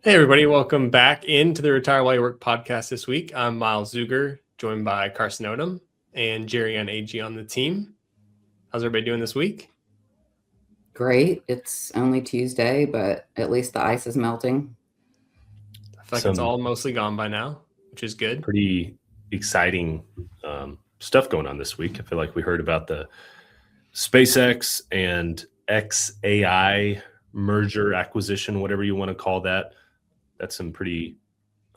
Hey, everybody. Welcome back into the Retire While You Work podcast this week. I'm Miles Zuger, joined by Carson Odom and Jerry on AG on the team. How's everybody doing this week? Great. It's only Tuesday, but at least the ice is melting. I feel like it's all mostly gone by now, which is good. Pretty exciting stuff going on this week. I feel like we heard about the SpaceX and XAI merger acquisition, whatever you want to call that. That's some pretty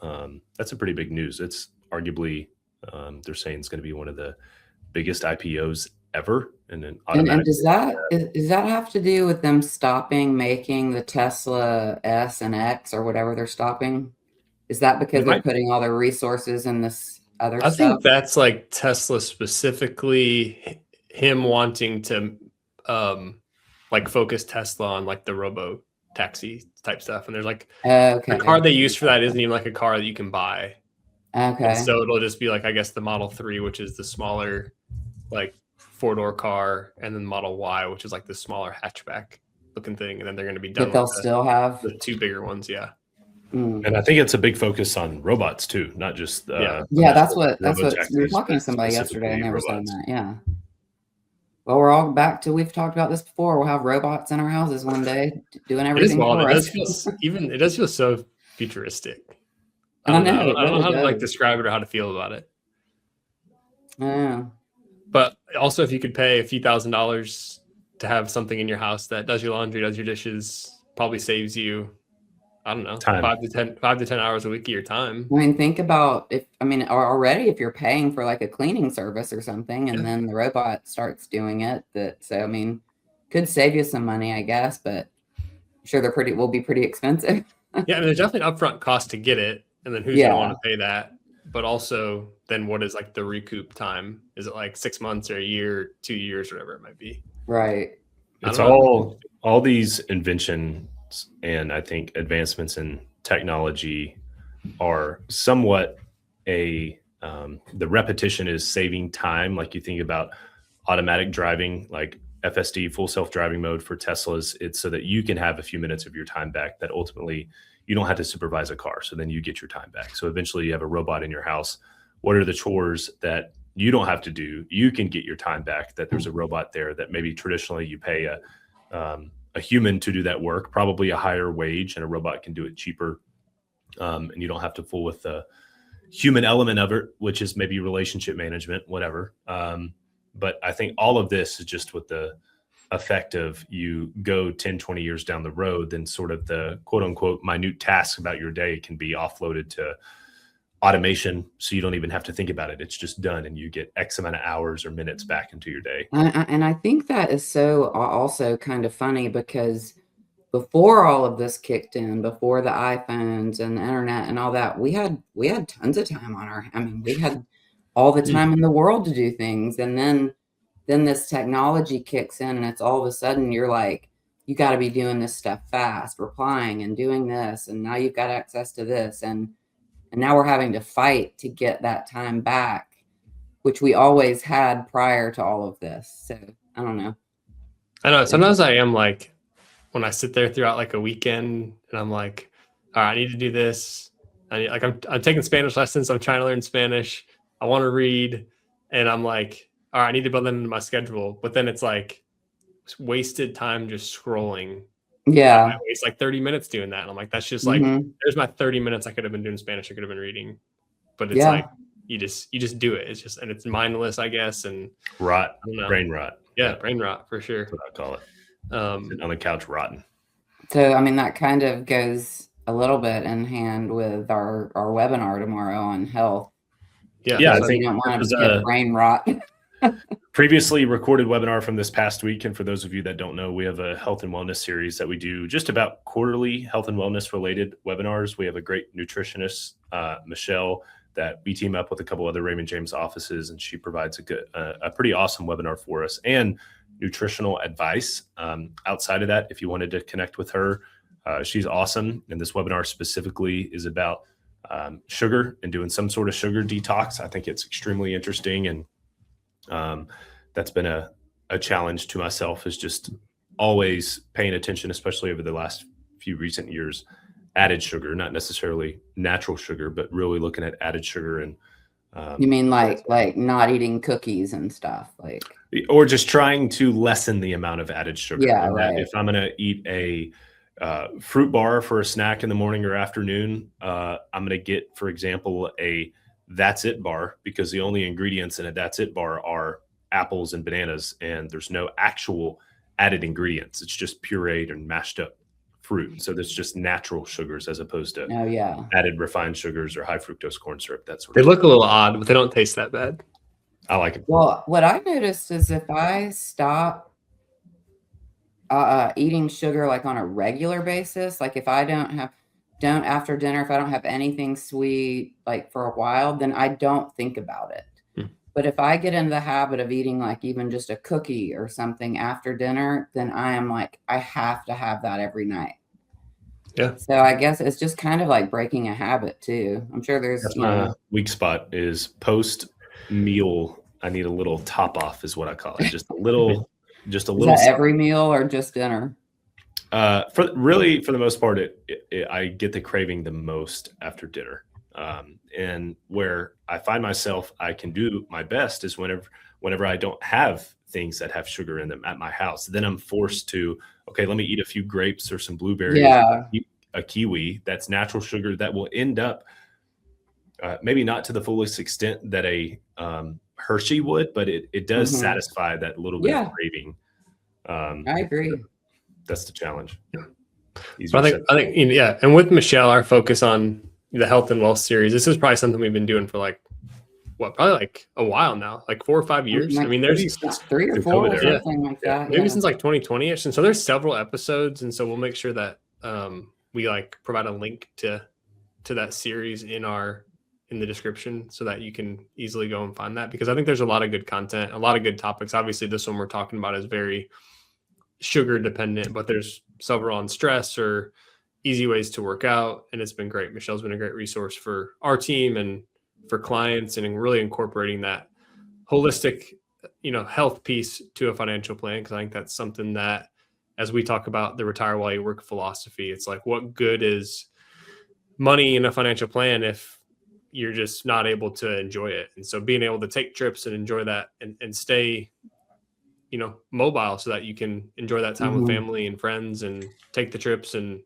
big news. It's arguably they're saying it's going to be one of the biggest IPOs ever. And then does that have to do with them stopping making the Tesla S and X or whatever they're stopping? Is that because they're putting all their resources in this other stuff? I think that's like Tesla specifically, him wanting to like focus Tesla on like the robo taxi type stuff. And there's like the car they use for that isn't even like a car that you can buy. Okay. And so it'll just be like, I guess, the Model 3, which is the smaller, like 4-door car, and then Model Y, which is like the smaller hatchback looking thing. And then they're going to be done. But they'll still have the two bigger ones. Yeah. And I think it's a big focus on robots too, not just that's what we were talking to somebody yesterday and they were saying that. Yeah. Well, we're all back to, we've talked about this before. We'll have robots in our houses one day doing everything for us. It does feel so futuristic. I don't know how to like describe it or how to feel about it. Yeah. But also, if you could pay a few $1,000s to have something in your house that does your laundry, does your dishes, probably saves you, I don't know, time. 5 to 10 hours a week of your time. I mean, think about already if you're paying for like a cleaning service or something, and then the robot starts doing it. Could save you some money, I guess, but I'm sure will be pretty expensive. Yeah, I mean, there's definitely an upfront cost to get it, and then who's gonna want to pay that? But also, then what is like the recoup time? Is it like 6 months or a year, 2 years, whatever it might be? Right. It's all these inventions and I think advancements in technology are somewhat the repetition is saving time. Like you think about automatic driving, like FSD, full self-driving mode for Teslas. It's so that you can have a few minutes of your time back, that ultimately you don't have to supervise a car. So then you get your time back. So eventually you have a robot in your house. What are the chores that you don't have to do? You can get your time back, that there's a robot there that maybe traditionally you pay a human to do that work, probably a higher wage, and a robot can do it cheaper. And you don't have to fool with the human element of it, which is maybe relationship management, whatever. But I think all of this is just with the effect of you go 10, 20 years down the road, then sort of the quote unquote minute tasks about your day can be offloaded to automation. So you don't even have to think about it. It's just done, and you get X amount of hours or minutes back into your day. And I think that is so also kind of funny, because before all of this kicked in, before the iPhones and the internet and all that, we had tons of time we had all the time in the world to do things. And then this technology kicks in, and it's all of a sudden you're like, you got to be doing this stuff fast, replying and doing this. And now you've got access to this. And now we're having to fight to get that time back, which we always had prior to all of this. So I don't know. I know sometimes I am like, when I sit there throughout like a weekend and I'm like, all right, I need to do this. I'm taking Spanish lessons. I'm trying to learn Spanish. I want to read. And I'm like, all right, I need to build that into my schedule. But then it's like wasted time just scrolling. Yeah. I waste like 30 minutes doing that. And I'm like, that's just like, there's my 30 minutes I could have been doing Spanish. I could have been reading. But it's like, you just do it. It's just, and it's mindless, I guess. And brain rot. Yeah, brain rot for sure. That's what I call it. Sitting on the couch rotten. So, I mean, that kind of goes a little bit in hand with our webinar tomorrow on health. Yeah, so I think you don't want to get brain rot. Previously recorded webinar from this past week. And for those of you that don't know, we have a health and wellness series that we do just about quarterly health and wellness related webinars. We have a great nutritionist, Michelle, that we team up with a couple other Raymond James offices, and she provides a pretty awesome webinar for us and nutritional advice. Outside of that, if you wanted to connect with her, she's awesome. And this webinar specifically is about sugar and doing some sort of sugar detox. I think it's extremely interesting. And that's been a challenge to myself, is just always paying attention, especially over the last few recent years, added sugar, not necessarily natural sugar, but really looking at added sugar and You mean like not eating cookies and stuff, like, or just trying to lessen the amount of added sugar. Yeah, And that right. if I'm going to eat a fruit bar for a snack in the morning or afternoon, I'm going to get, for example, a That's It bar, because the only ingredients in a That's It bar are apples and bananas, and there's no actual added ingredients. It's just pureed and mashed up fruit. So there's just natural sugars as opposed to oh yeah. added refined sugars or high fructose corn syrup, that sort They of look a little odd, but they don't taste that bad. I like it. Well, what I noticed is if I stop eating sugar like on a regular basis, like if I don't after dinner, if I don't have anything sweet like for a while, then I don't think about it. But if I get in the habit of eating like even just a cookie or something after dinner, then I am like, I have to have that every night. Yeah. So I guess it's just kind of like breaking a habit too. I'm sure there's, That's my weak spot is post meal. I need a little top off is what I call it. Just a little, is that every meal or just dinner? For the most part, I get the craving the most after dinner. And where I find myself, I can do my best is whenever I don't have things that have sugar in them at my house. Then I'm forced to, okay, let me eat a few grapes or some blueberries, a kiwi. That's natural sugar that will end up maybe not to the fullest extent that a Hershey would, but it does satisfy that little bit of craving. I agree. That's the challenge. So I think, yeah. And with Michelle, our focus on the health and wealth series, this is probably something we've been doing for like, probably like a while now, like 4 or 5 years. Like, I mean, there's 3 or 4 or something like that. Maybe since like 2020ish. And so there's several episodes. And so we'll make sure that we like provide a link to that series in the description so that you can easily go and find that, because I think there's a lot of good content, a lot of good topics. Obviously this one we're talking about is very sugar dependent, but there's several on stress or easy ways to work out. And it's been great. Michelle's been a great resource for our team and for clients, and really incorporating that holistic, health piece to a financial plan. Cause I think that's something that, as we talk about the retire while you work philosophy, it's like, what good is money in a financial plan if you're just not able to enjoy it? And so being able to take trips and enjoy that and stay, mobile so that you can enjoy that time with family and friends and take the trips and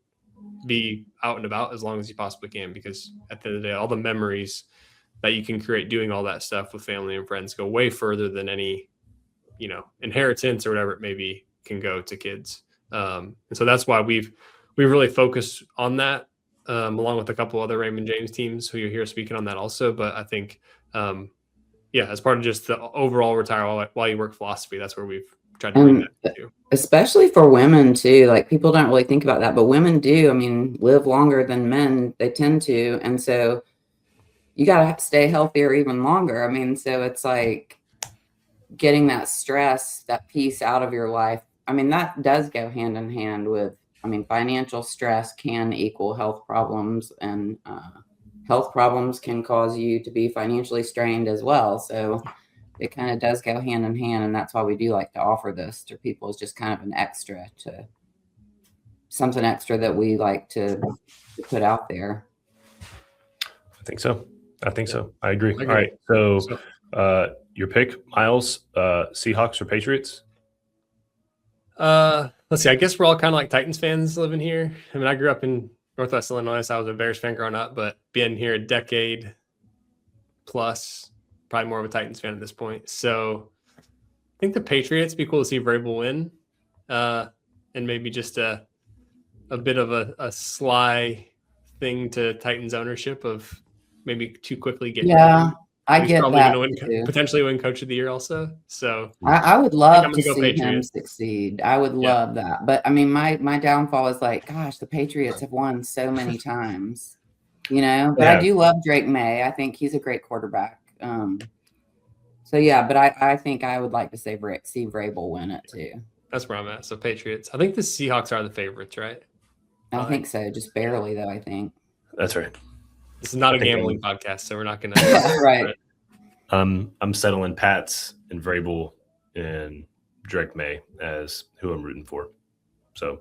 be out and about as long as you possibly can. Because at the end of the day, all the memories that you can create doing all that stuff with family and friends go way further than any, inheritance or whatever it may be can go to kids. And so that's why we've really focused on that, along with a couple other Raymond James teams who you're here speaking on that also. But I think, as part of just the overall retire while you work philosophy, that's where we've tried to bring that to. Especially for women too. Like, people don't really think about that, but women do. I mean, live longer than men. They tend to. And so you got to have to stay healthier even longer. I mean, so it's like getting that stress, that piece out of your life. I mean, that does go hand in hand with, financial stress can equal health problems, and health problems can cause you to be financially strained as well. So it kind of does go hand in hand. And that's why we do like to offer this to people, as just kind of an extra, something extra that we like to put out there. I think so. I agree. All right. So your pick, Miles, Seahawks or Patriots? Let's see. I guess we're all kind of like Titans fans living here. I mean, I grew up in Northwest Illinois, so I was a Bears fan growing up, but being here a decade plus, probably more of a Titans fan at this point. So I think the Patriots, be cool to see Vrabel win, and maybe just a bit of a sly thing to Titans ownership of maybe too quickly getting. Yeah, I get probably that. Going to potentially win Coach of the Year also. So I would love to see Patriots. him succeed. I would love that. But I mean, my downfall is like, gosh, the Patriots have won so many times, But I do love Drake May. I think he's a great quarterback. So yeah, but I think I would like to see Vrabel win it too. That's where I'm at. So Patriots. I think the Seahawks are the favorites, right? I think so, just barely though. I think that's right. This is not a gambling podcast, so we're not going to. Right. I'm settling Pats and Vrabel and Drake May as who I'm rooting for. So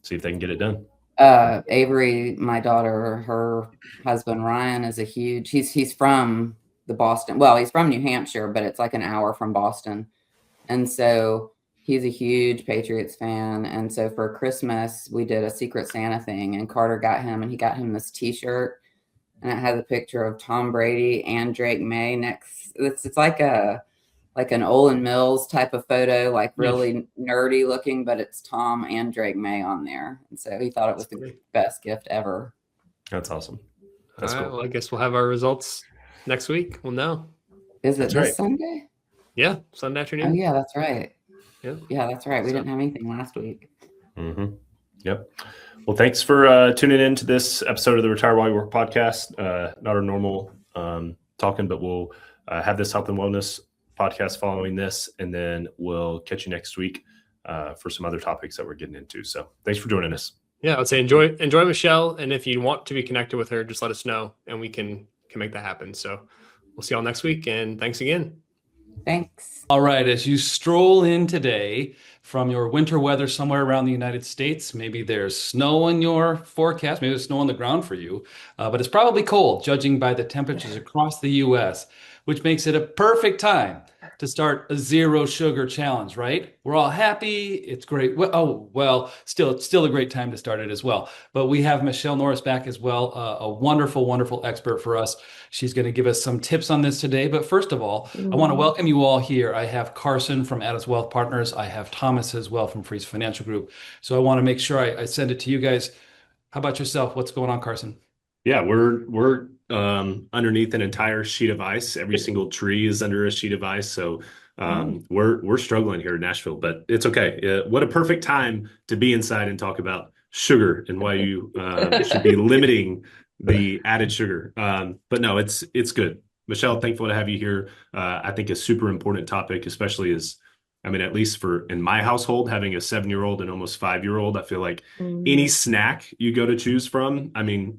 see if they can get it done. Avery, my daughter, her husband Ryan is he's from the Boston. Well, he's from New Hampshire, but it's like an hour from Boston. And so he's a huge Patriots fan. And so for Christmas, we did a Secret Santa thing, and Carter he got him this t-shirt, and it has a picture of Tom Brady and Drake May next. It's like an Olin Mills type of photo, like really nerdy looking, but it's Tom and Drake May on there. And so he thought it was the best gift ever. That's awesome. That's All right, cool. well, I guess we'll have our results next week. We'll know. Is it this Sunday? Yeah, Sunday afternoon. Oh, yeah, that's right. Yeah, that's right. We didn't have anything last week. Mm-hmm. Yep. Well, thanks for tuning in to this episode of the Retire While You Work podcast. Not our normal talking, but we'll have this health and wellness podcast following this, and then we'll catch you next week for some other topics that we're getting into. So thanks for joining us. Yeah, I'd say enjoy Michelle, and if you want to be connected with her, just let us know, and we can make that happen. So we'll see y'all next week, and thanks again. Thanks. All right, as you stroll in today from your winter weather somewhere around the United States, maybe there's snow in your forecast, maybe there's snow on the ground for you, but it's probably cold, judging by the temperatures across the U.S., which makes it a perfect time to start a zero sugar challenge, right? We're all happy. It's great. Still a great time to start it as well. But we have Michelle Norris back as well, a wonderful, wonderful expert for us. She's going to give us some tips on this today. But first of all, I want to welcome you all here. I have Carson from Adam's Wealth Partners. I have Thomas as well from Freeze Financial Group. So I want to make sure I send it to you guys. How about yourself? What's going on, Carson? Yeah, we're underneath an entire sheet of ice. Every single tree is under a sheet of ice. So we're struggling here in Nashville, but it's okay. What a perfect time to be inside and talk about sugar and why you should be limiting the added sugar. But no, it's good. Michelle, thankful to have you here. I think a super important topic, especially at least in my household, having a 7-year-old and almost 5-year-old, I feel like any snack you go to choose from,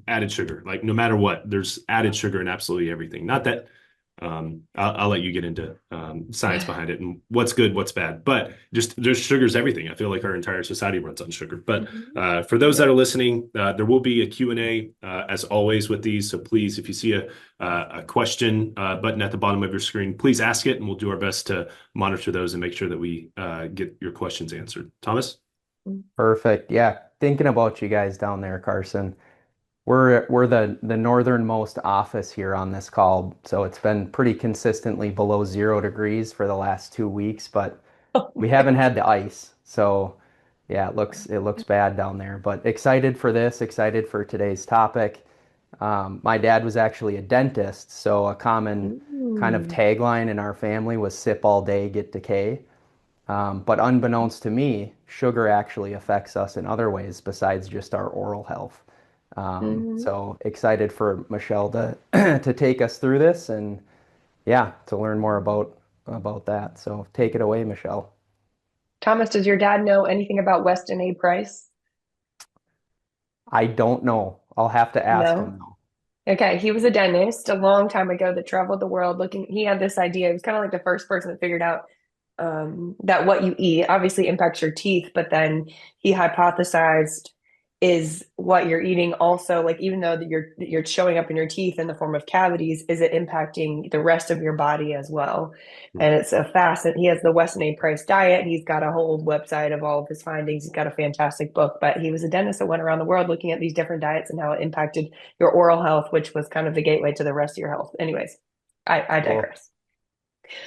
added sugar, like no matter what, there's added sugar in absolutely everything. Not that I'll let you get into science behind it and what's good, what's bad, but just there's sugar's everything. I feel like our entire society runs on sugar. But for those that are listening, there will be a Q&A as always with these. So please, if you see a question button at the bottom of your screen, please ask it, and we'll do our best to monitor those and make sure that we get your questions answered. Thomas? Perfect. Yeah. Thinking about you guys down there, Carson. We're the northernmost office here on this call, so it's been pretty consistently below 0 degrees for the last 2 weeks, but we haven't had the ice. So yeah, it looks bad down there, but excited for this, excited for today's topic. My dad was actually a dentist, so a common kind of tagline in our family was sip all day, get decay. But unbeknownst to me, sugar actually affects us in other ways besides just our oral health. So excited for Michelle to take us through this and to learn more about that. So take it away, Michelle. Thomas, does your dad know anything about Weston A. Price? I don't know. I'll have to ask him though. Okay, he was a dentist a long time ago that traveled the world he had this idea. He was kind of like the first person that figured out that what you eat obviously impacts your teeth, but then he hypothesized, is what you're eating also, like, even though that you're showing up in your teeth in the form of cavities, is it impacting the rest of your body as well? And it's he has the Weston A. Price diet. He's got a whole website of all of his findings. He's got a fantastic book, but he was a dentist that went around the world looking at these different diets and how it impacted your oral health, which was kind of the gateway to the rest of your health. Anyways, I digress.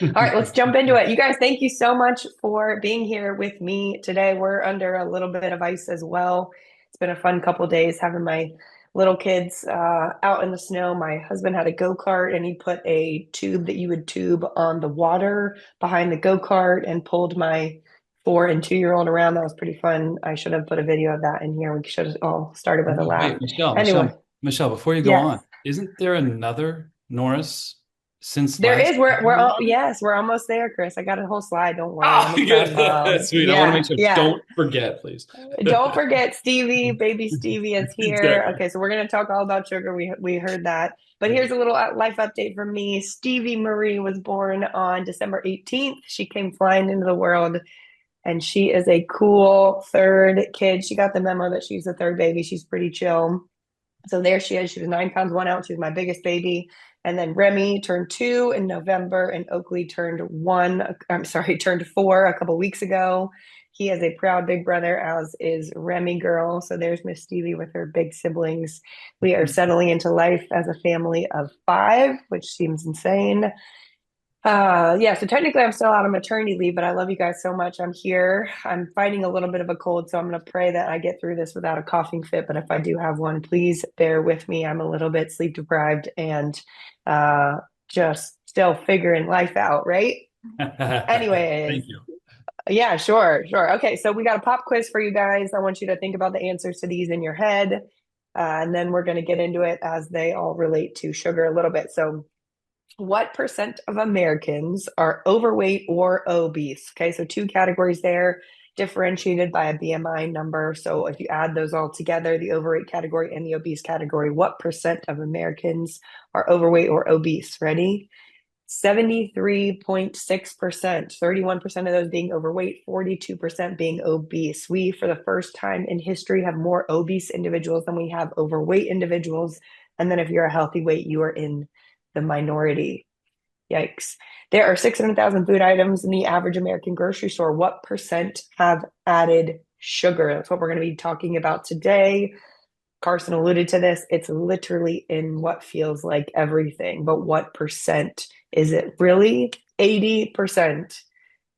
All right, let's jump into it. You guys, thank you so much for being here with me today. We're under a little bit of ice as well. It's been a fun couple of days having my little kids out in the snow. My husband had a go-kart, and he put a tube that you would tube on the water behind the go-kart and pulled my 4- and 2-year-old around. That was pretty fun. I should have put a video of that in here. We should have all started with a laugh. Wait, Michelle, before you go on, isn't there another Norris? Since there is, we're almost there, Chris. I got a whole slide. Don't worry. Oh, that's sweet. I want to make sure. Don't forget, please. Don't forget, Stevie, baby Stevie is here. Exactly. Okay, so we're going to talk all about sugar. We heard that. But here's a little life update from me. Stevie Marie was born on December 18th. She came flying into the world And she is a cool third kid. She got the memo that she's the third baby. She's pretty chill. So there she is. She was 9 pounds, 1 ounce. She was my biggest baby. And then Remy turned 2 in November, and Oakley turned 4 a couple weeks ago. He is a proud big brother, as is Remy girl. So there's Miss Stevie with her big siblings. We are settling into life as a family of 5, which seems insane. Yeah, so technically I'm still out on maternity leave, but I love you guys so much. I'm here. I'm fighting a little bit of a cold, so I'm going to pray that I get through this without a coughing fit. But if I do have one, please bear with me. I'm a little bit sleep deprived and just still figuring life out, right? Anyways. Thank you. Yeah, sure. Okay, so we got a pop quiz for you guys. I want you to think about the answers to these in your head. And then we're going to get into it as they all relate to sugar a little bit. So what percent of Americans are overweight or obese? Okay, so 2 categories there, differentiated by a BMI number. So if you add those all together, the overweight category and the obese category, what percent of Americans are overweight or obese? Ready? 73.6%, 31% of those being overweight, 42% being obese. We, for the first time in history, have more obese individuals than we have overweight individuals. And then if you're a healthy weight, you are in the minority. Yikes. There are 600,000 food items in the average American grocery store. What percent have added sugar? That's what we're going to be talking about today. Carson alluded to this. It's literally in what feels like everything, but what percent is it? Really? 80%.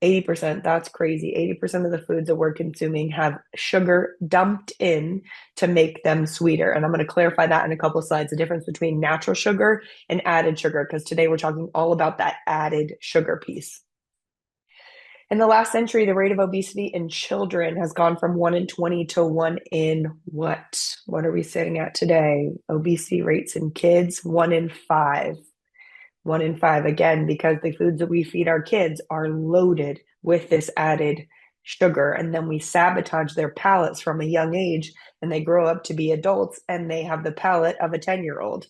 80%. That's crazy. 80% of the foods that we're consuming have sugar dumped in to make them sweeter. And I'm going to clarify that in a couple of slides, the difference between natural sugar and added sugar, because today we're talking all about that added sugar piece. In the last century, the rate of obesity in children has gone from 1 in 20 to 1 in what? What are we sitting at today? Obesity rates in kids, 1 in 5. 1 in 5, again, because the foods that we feed our kids are loaded with this added sugar. And then we sabotage their palates from a young age, and they grow up to be adults and they have the palate of a 10-year-old.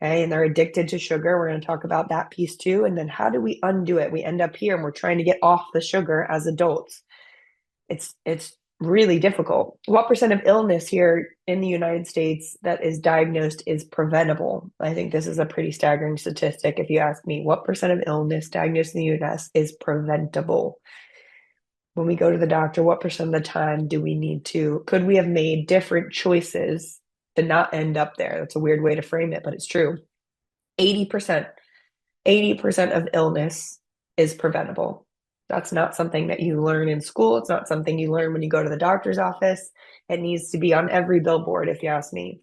Okay, and they're addicted to sugar. We're going to talk about that piece too. And then how do we undo it? We end up here and we're trying to get off the sugar as adults. It's really difficult. What percent of illness here in the United States that is diagnosed is preventable? I think this is a pretty staggering statistic. If you ask me, what percent of illness diagnosed in the US is preventable? When we go to the doctor, what percent of the time do we need to, could we have made different choices to not end up there? That's a weird way to frame it, but it's true. 80% of illness is preventable. That's not something that you learn in school. It's not something you learn when you go to the doctor's office. It needs to be on every billboard, if you ask me.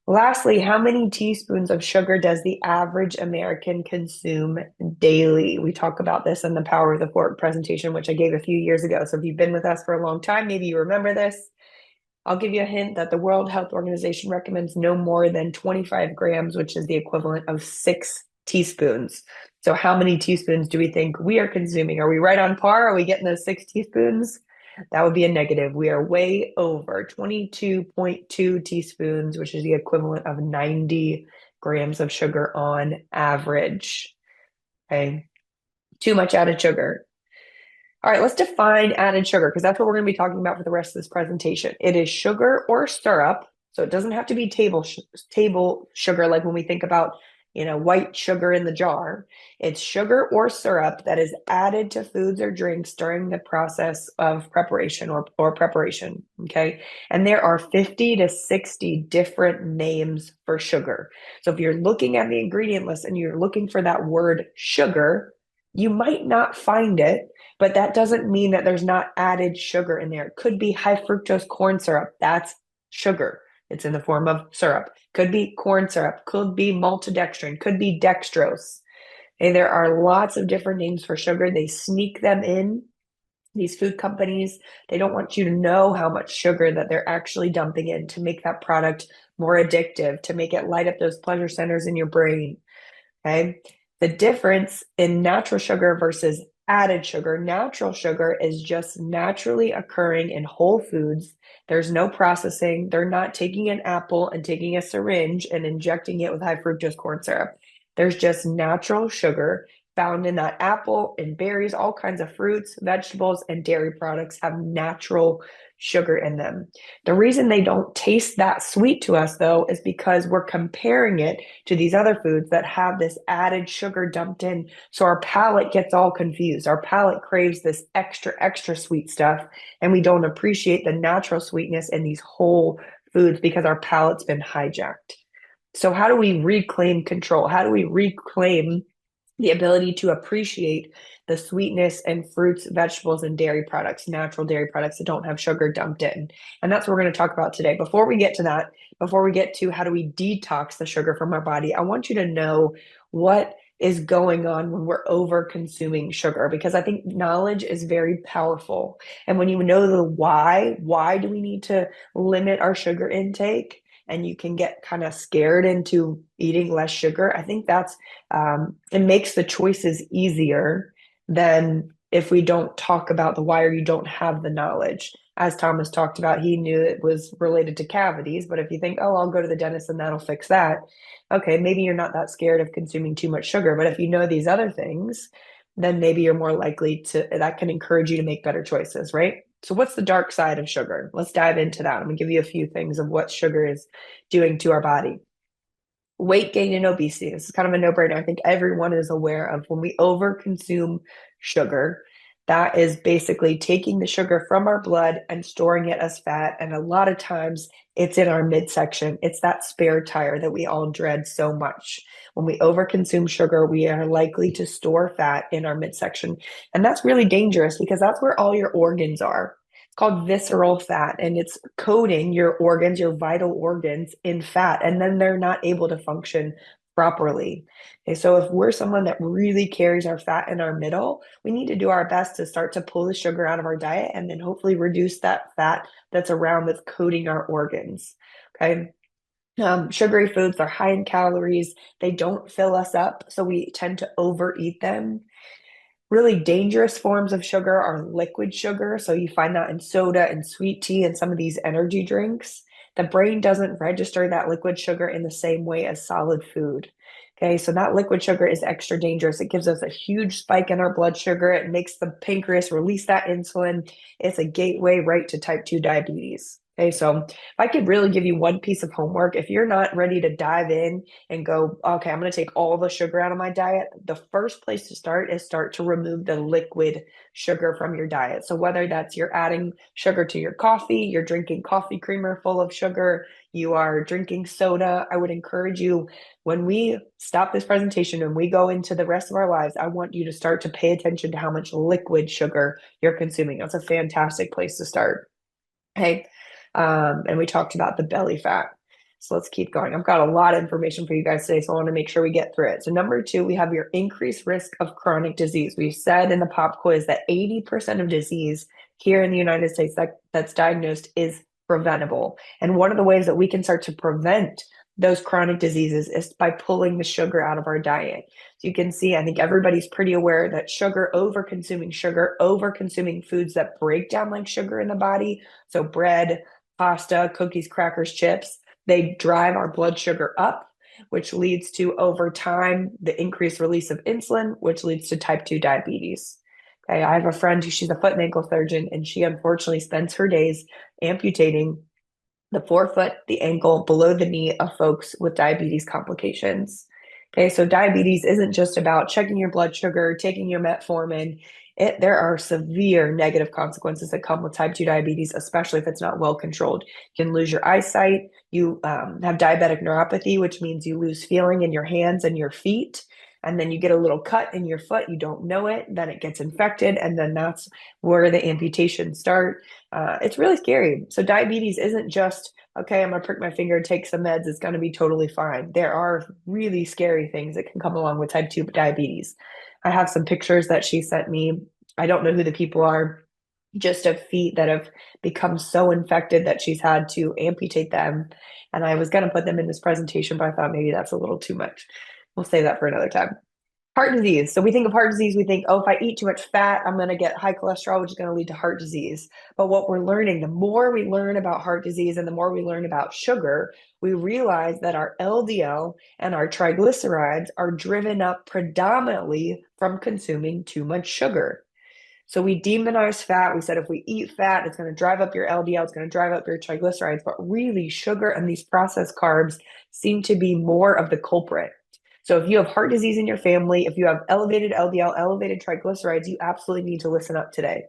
Lastly, how many teaspoons of sugar does the average American consume daily? We talk about this in the Power of the Fork presentation, which I gave a few years ago. So if you've been with us for a long time, maybe you remember this. I'll give you a hint that the World Health Organization recommends no more than 25 grams, which is the equivalent of 6 teaspoons. So how many teaspoons do we think we are consuming? Are we right on par? Are we getting those 6 teaspoons? That would be a negative. We are way over 22.2 teaspoons, which is the equivalent of 90 grams of sugar on average. Okay. Too much added sugar. All right, let's define added sugar, because that's what we're going to be talking about for the rest of this presentation. It is sugar or syrup. So it doesn't have to be table sugar, like when we think about, white sugar in the jar. It's sugar or syrup that is added to foods or drinks during the process of preparation or preparation. Okay. And there are 50 to 60 different names for sugar. So if you're looking at the ingredient list and you're looking for that word sugar, you might not find it, but that doesn't mean that there's not added sugar in there. It could be high fructose corn syrup. That's sugar. It's in the form of syrup. Could be corn syrup. Could be maltodextrin. Could be dextrose. And there are lots of different names for sugar. They sneak them in. These food companies, they don't want you to know how much sugar that they're actually dumping in to make that product more addictive, to make it light up those pleasure centers in your brain. Okay. The difference in natural sugar versus added sugar. Natural sugar is just naturally occurring in whole foods. There's no processing. They're not taking an apple and taking a syringe and injecting it with high fructose corn syrup. There's just natural sugar found in that apple and berries, all kinds of fruits, vegetables, and dairy products have natural sugar in them. The reason they don't taste that sweet to us, though, is because we're comparing it to these other foods that have this added sugar dumped in. So our palate gets all confused. Our palate craves this extra, extra sweet stuff, and we don't appreciate the natural sweetness in these whole foods because our palate's been hijacked. So how do we reclaim control? How do we reclaim the ability to appreciate the sweetness in fruits, vegetables, and dairy products, natural dairy products that don't have sugar dumped in? And that's what we're going to talk about today. Before we get to that, before we get to how do we detox the sugar from our body, I want you to know what is going on when we're over consuming sugar, because I think knowledge is very powerful. And when you know the why do we need to limit our sugar intake? And you can get kind of scared into eating less sugar. I think that's it makes the choices easier than if we don't talk about the why or you don't have the knowledge. As Thomas talked about, he knew it was related to cavities, but if you think, oh, I'll go to the dentist and that'll fix that, okay, maybe you're not that scared of consuming too much sugar. But if you know these other things, then maybe you're more likely to, that can encourage you to make better choices, right? So what's the dark side of sugar? Let's dive into that. I'm gonna give you a few things of what sugar is doing to our body. Weight gain and obesity. This is kind of a no-brainer. I think everyone is aware of when we overconsume sugar, that is basically taking the sugar from our blood and storing it as fat. And a lot of times it's in our midsection. It's that spare tire that we all dread so much. When we overconsume sugar, we are likely to store fat in our midsection. And that's really dangerous because that's where all your organs are. It's called visceral fat, and it's coating your organs, your vital organs, in fat, and then they're not able to function properly. Okay, so if we're someone that really carries our fat in our middle, we need to do our best to start to pull the sugar out of our diet and then hopefully reduce that fat that's around that's coating our organs. Okay. Sugary foods, they're high in calories. They don't fill us up, so we tend to overeat them. Really dangerous forms of sugar are liquid sugar. So you find that in soda and sweet tea and some of these energy drinks. The brain doesn't register that liquid sugar in the same way as solid food. Okay, so that liquid sugar is extra dangerous. It gives us a huge spike in our blood sugar. It makes the pancreas release that insulin. It's a gateway right to type 2 diabetes. Okay, so if I could really give you one piece of homework, if you're not ready to dive in and go, okay, I'm going to take all the sugar out of my diet, the first place to start is start to remove the liquid sugar from your diet. So whether that's you're adding sugar to your coffee, you're drinking coffee creamer full of sugar, you are drinking soda, I would encourage you, when we stop this presentation and we go into the rest of our lives, I want you to start to pay attention to how much liquid sugar you're consuming. That's a fantastic place to start. Okay. And we talked about the belly fat. So let's keep going. I've got a lot of information for you guys today, so I want to make sure we get through it. So number 2, we have your increased risk of chronic disease. We said in the pop quiz that 80% of disease here in the United States that's diagnosed is preventable. And one of the ways that we can start to prevent those chronic diseases is by pulling the sugar out of our diet. So you can see, I think everybody's pretty aware that sugar, over-consuming foods that break down like sugar in the body, so bread, pasta, cookies, crackers, chips, they drive our blood sugar up, which leads to, over time, the increased release of insulin, which leads to type 2 diabetes. Okay, I have a friend who, she's a foot and ankle surgeon, and she unfortunately spends her days amputating the forefoot, the ankle, below the knee of folks with diabetes complications. Okay, so diabetes isn't just about checking your blood sugar, taking your metformin. There are severe negative consequences that come with type 2 diabetes, especially if it's not well controlled. You can lose your eyesight. You have diabetic neuropathy, which means you lose feeling in your hands and your feet. And then you get a little cut in your foot, you don't know it, then it gets infected, and then that's where the amputations start. It's really scary. So diabetes isn't just, okay, I'm gonna prick my finger, take some meds, it's gonna be totally fine. There are really scary things that can come along with type 2 diabetes. I have some pictures that she sent me. I don't know who the people are, just of feet that have become so infected that she's had to amputate them. And I was gonna put them in this presentation, but I thought maybe that's a little too much. We'll save that for another time. Heart disease. So we think of heart disease, we think, oh, if I eat too much fat, I'm going to get high cholesterol, which is going to lead to heart disease. But what we're learning, the more we learn about heart disease and the more we learn about sugar, we realize that our LDL and our triglycerides are driven up predominantly from consuming too much sugar. So we demonize fat. We said if we eat fat, it's going to drive up your LDL, it's going to drive up your triglycerides. But really, sugar and these processed carbs seem to be more of the culprit. So if you have heart disease in your family, if you have elevated LDL, elevated triglycerides, you absolutely need to listen up today.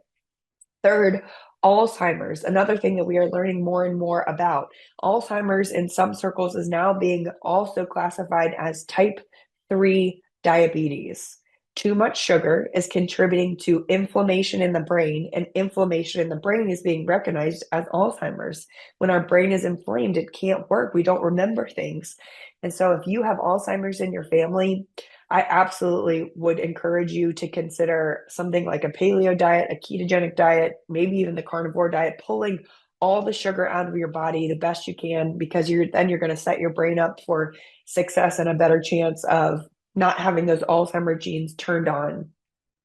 Third, Alzheimer's, another thing that we are learning more and more about. Alzheimer's in some circles is now being also classified as type 3 diabetes. Too much sugar is contributing to inflammation in the brain, and inflammation in the brain is being recognized as Alzheimer's. When our brain is inflamed, it can't work. We don't remember things. And so if you have Alzheimer's in your family, I absolutely would encourage you to consider something like a paleo diet, a ketogenic diet, maybe even the carnivore diet, pulling all the sugar out of your body the best you can, because you're going to set your brain up for success and a better chance of not having those Alzheimer's genes turned on.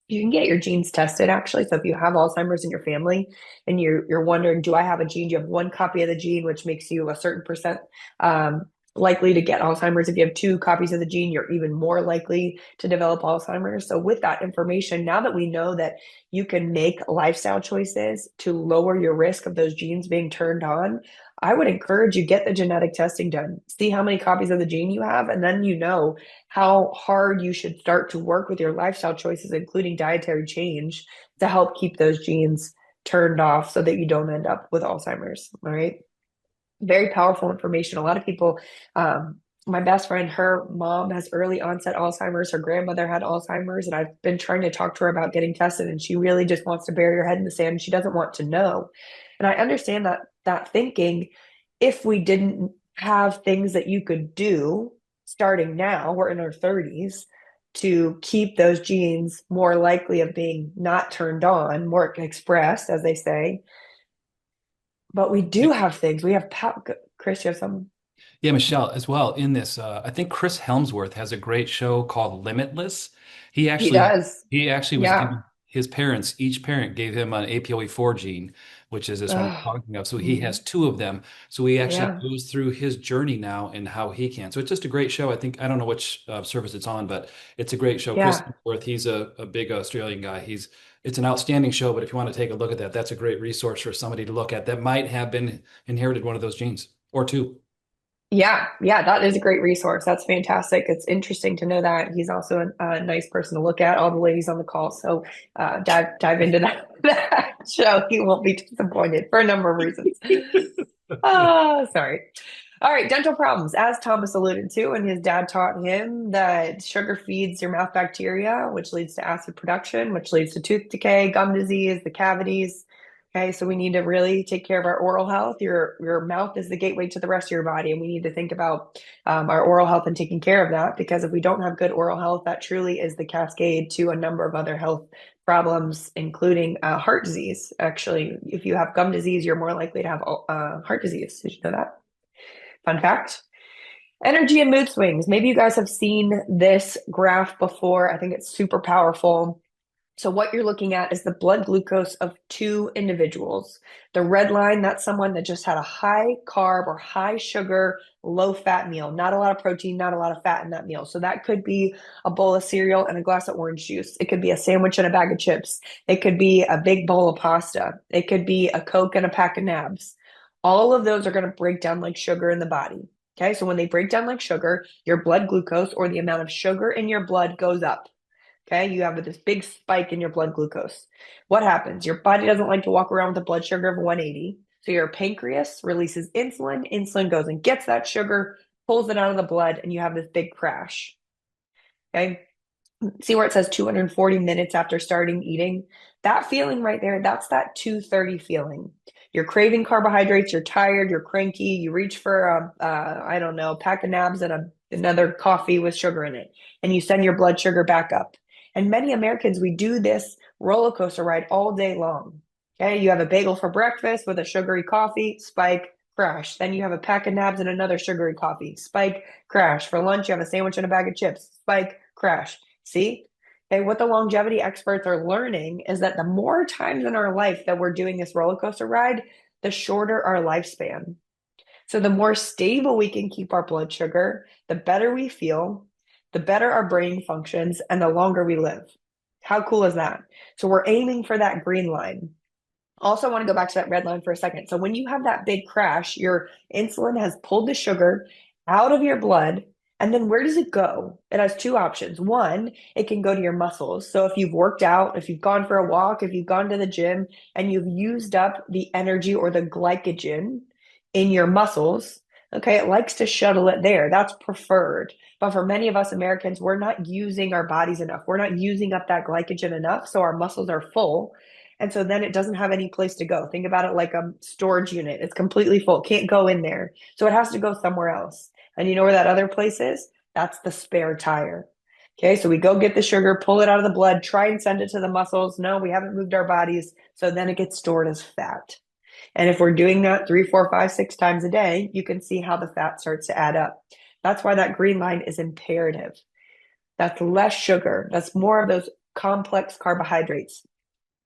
You can get your genes tested, actually. So if you have Alzheimer's in your family and you're wondering, do I have a gene? Do you have one copy of the gene, which makes you a certain percent likely to get Alzheimer's? If you have 2 copies of the gene, you're even more likely to develop Alzheimer's. So with that information, now that we know that you can make lifestyle choices to lower your risk of those genes being turned on, I would encourage you, get the genetic testing done, see how many copies of the gene you have, and then you know how hard you should start to work with your lifestyle choices, including dietary change, to help keep those genes turned off so that you don't end up with Alzheimer's. All right. Very powerful information. A lot of people, my best friend, her mom has early onset Alzheimer's. Her grandmother had Alzheimer's, and I've been trying to talk to her about getting tested, and she really just wants to bury her head in the sand. She doesn't want to know. And I understand that thinking. If we didn't have things that you could do starting now, we're in our 30s, to keep those genes more likely of being not turned on, more expressed, as they say. But we do have things. We have Chris, you have some? Yeah, Michelle, as well in this, I think Chris Helmsworth has a great show called Limitless. He He actually does. he actually was Yeah. given his parents, each parent gave him an APOE4 gene, which is this one we're Oh, talking of. So he has 2 of them. So he actually yeah. goes through his journey now and how he can. So it's just a great show. I think I don't know which service it's on, but it's a great show. Chris Yeah. Helmsworth, he's a big Australian guy. It's an outstanding show, but if you want to take a look at that, that's a great resource for somebody to look at that might have been inherited one of those genes or 2. Yeah, that is a great resource. That's fantastic. It's interesting to know that he's also a nice person to look at. All the ladies on the call, so dive into that show. You won't be disappointed for a number of reasons. Sorry. All right, dental problems. As Thomas alluded to, and his dad taught him that sugar feeds your mouth bacteria, which leads to acid production, which leads to tooth decay, gum disease, the cavities. Okay, so we need to really take care of our oral health. Your mouth is the gateway to the rest of your body, and we need to think about our oral health and taking care of that, because if we don't have good oral health, that truly is the cascade to a number of other health problems, including heart disease. Actually, if you have gum disease, you're more likely to have heart disease. Did you know that? Fun fact. Energy and mood swings. Maybe you guys have seen this graph before. I think it's super powerful. So what you're looking at is the blood glucose of 2 individuals. The red line, that's someone that just had a high carb or high sugar, low fat meal. Not a lot of protein, not a lot of fat in that meal. So that could be a bowl of cereal and a glass of orange juice. It could be a sandwich and a bag of chips. It could be a big bowl of pasta. It could be a Coke and a pack of nabs. All of those are going to break down like sugar in the body. Okay, so when they break down like sugar, your blood glucose, or the amount of sugar in your blood, goes up. Okay, you have this big spike in your blood glucose. What happens? Your body doesn't like to walk around with a blood sugar of 180. So your pancreas releases insulin. Insulin goes and gets that sugar, pulls it out of the blood, and you have this big crash. Okay, see where it says 240 minutes after starting eating? That feeling right there, that's that 2:30 feeling. You're craving carbohydrates, you're tired, you're cranky, you reach for I don't know, a pack of nabs and another coffee with sugar in it, and you send your blood sugar back up. And many Americans, we do this roller coaster ride all day long. Okay, you have a bagel for breakfast with a sugary coffee, spike, crash. Then you have a pack of nabs and another sugary coffee, spike, crash. For lunch, you have a sandwich and a bag of chips, spike, crash. See? Okay, what the longevity experts are learning is that the more times in our life that we're doing this roller coaster ride, the shorter our lifespan. So the more stable we can keep our blood sugar, the better we feel, the better our brain functions and the longer we live. How cool is that? So we're aiming for that green line. Also, I want to go back to that red line for a second. So when you have that big crash, your insulin has pulled the sugar out of your blood. And then where does it go? It has two options. One, it can go to your muscles. So if you've worked out, if you've gone for a walk, if you've gone to the gym and you've used up the energy or the glycogen in your muscles, okay, it likes to shuttle it there. That's preferred. But for many of us Americans, we're not using our bodies enough. We're not using up that glycogen enough. So our muscles are full. And so then it doesn't have any place to go. Think about it like a storage unit. It's completely full, can't go in there. So it has to go somewhere else. And you know where that other place is? That's the spare tire. Okay, so we go get the sugar, pull it out of the blood, try and send it to the muscles. No, we haven't moved our bodies. So then it gets stored as fat. And if we're doing that 3, 4, 5, 6 times a day, you can see how the fat starts to add up. That's why that green line is imperative. That's less sugar. That's more of those complex carbohydrates.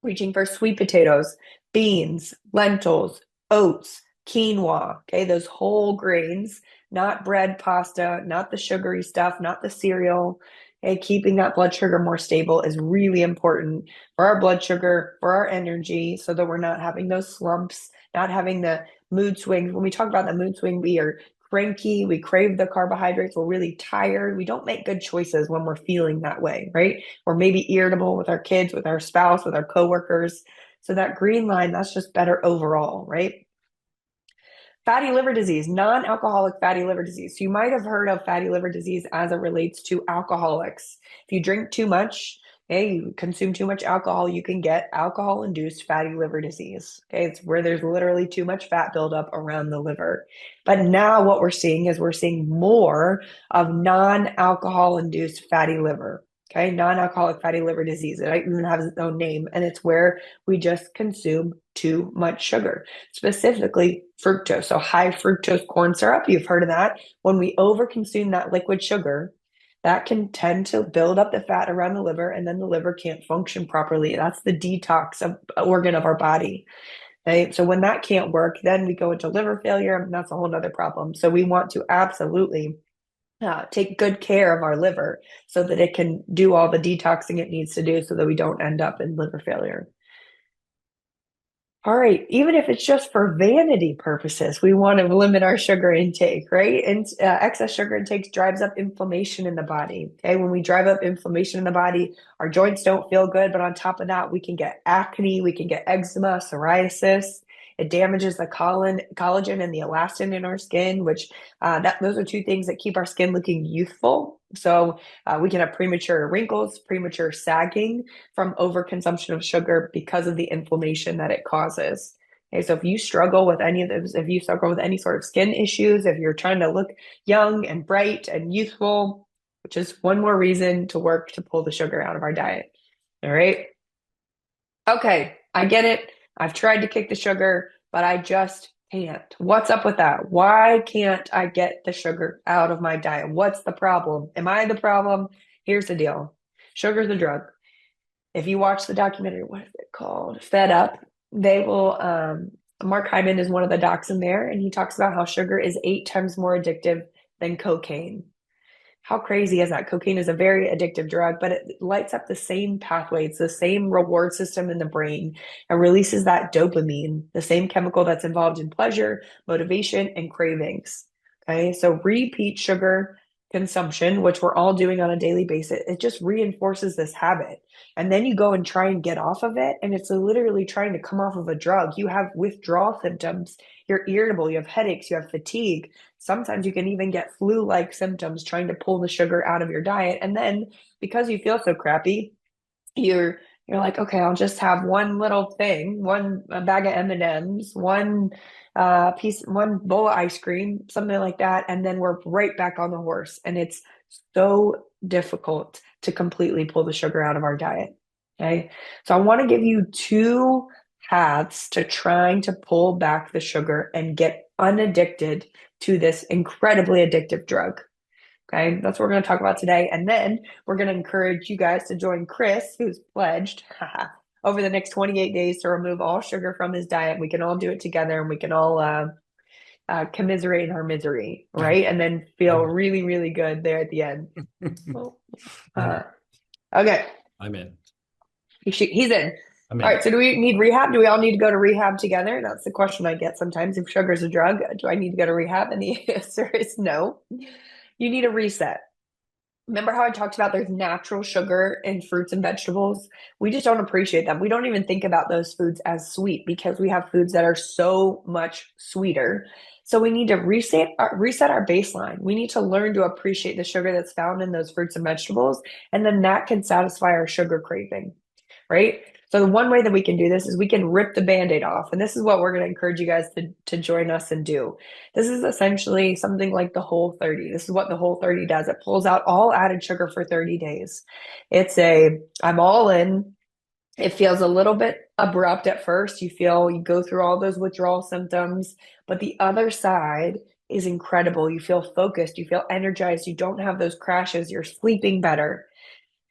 Reaching for sweet potatoes, beans, lentils, oats, quinoa, okay, those whole grains, not bread, pasta, not the sugary stuff, not the cereal. Okay, keeping that blood sugar more stable is really important for our blood sugar, for our energy, so that we're not having those slumps, not having the mood swings. When we talk about the mood swing, we are cranky, we crave the carbohydrates, we're really tired. We don't make good choices when we're feeling that way, right? Or maybe irritable with our kids, with our spouse, with our coworkers. So that green line, that's just better overall, right? Fatty liver disease, non-alcoholic fatty liver disease. So you might have heard of fatty liver disease as it relates to alcoholics. If you drink too much, okay, you consume too much alcohol, you can get alcohol-induced fatty liver disease. Okay, it's where there's literally too much fat buildup around the liver. But now what we're seeing is we're seeing more of non-alcohol-induced fatty liver. Okay, non-alcoholic fatty liver disease. It even has its own name, and it's where we just consume too much sugar, specifically fructose. So high fructose corn syrup, you've heard of that. When we overconsume that liquid sugar, that can tend to build up the fat around the liver, and then the liver can't function properly. That's the detox organ of our body. Right? So when that can't work, then we go into liver failure, and that's a whole other problem. So we want to absolutely take good care of our liver so that it can do all the detoxing it needs to do so that we don't end up in liver failure. All right, even if it's just for vanity purposes, we want to limit our sugar intake, right? And excess sugar intake drives up inflammation in the body. Okay, when we drive up inflammation in the body, our joints don't feel good. But on top of that, we can get acne, we can get eczema, psoriasis. It damages the collagen and the elastin in our skin, which those are two things that keep our skin looking youthful. So we can have premature wrinkles, premature sagging from overconsumption of sugar because of the inflammation that it causes. Okay, so if you struggle with any of those, if you struggle with any sort of skin issues, if you're trying to look young and bright and youthful, which is one more reason to work to pull the sugar out of our diet. All right. Okay, I get it. I've tried to kick the sugar, but I just can't. What's up with that? Why can't I get the sugar out of my diet? What's the problem? Am I the problem? Here's the deal. Sugar's a drug. If you watch the documentary, what is it called? Fed Up, they will, Mark Hyman is one of the docs in there, and he talks about how sugar is 8 times more addictive than cocaine. How crazy is that? Cocaine is a very addictive drug, but it lights up the same pathway. It's the same reward system in the brain and releases that dopamine, the same chemical that's involved in pleasure, motivation, and cravings. Okay, so repeat sugar consumption, which we're all doing on a daily basis, it just reinforces this habit. And then you go and try and get off of it, and it's literally trying to come off of a drug. You have withdrawal symptoms, you're irritable, you have headaches, you have fatigue. Sometimes you can even get flu-like symptoms trying to pull the sugar out of your diet. And then because you feel so crappy, you're like, okay, I'll just have one little thing, one bag of M&Ms, one bowl of ice cream, something like that. And then we're right back on the horse. And it's so difficult to completely pull the sugar out of our diet. Okay. So I want to give you 2 paths to trying to pull back the sugar and get unaddicted to this incredibly addictive drug. Okay, that's what we're going to talk about today. And then we're going to encourage you guys to join Chris, who's pledged over the next 28 days to remove all sugar from his diet. We can all do it together, and we can all commiserate in our misery, right? And then feel really, really good there at the end. Okay. I'm in. He's in. I'm in. All right. So do we need rehab? Do we all need to go to rehab together? That's the question I get sometimes. If sugar is a drug, do I need to go to rehab? And the answer is no. You need a reset. Remember how I talked about there's natural sugar in fruits and vegetables? We just don't appreciate them. We don't even think about those foods as sweet because we have foods that are so much sweeter. So we need to reset our baseline. We need to learn to appreciate the sugar that's found in those fruits and vegetables, and then that can satisfy our sugar craving, right? So the one way that we can do this is we can rip the Band-Aid off. And this is what we're going to encourage you guys to join us and do. This is essentially something like the Whole30. This is what the Whole30 does. It pulls out all added sugar for 30 days. I'm all in. It feels a little bit abrupt at first. You go through all those withdrawal symptoms, but the other side is incredible. You feel focused. You feel energized. You don't have those crashes. You're sleeping better.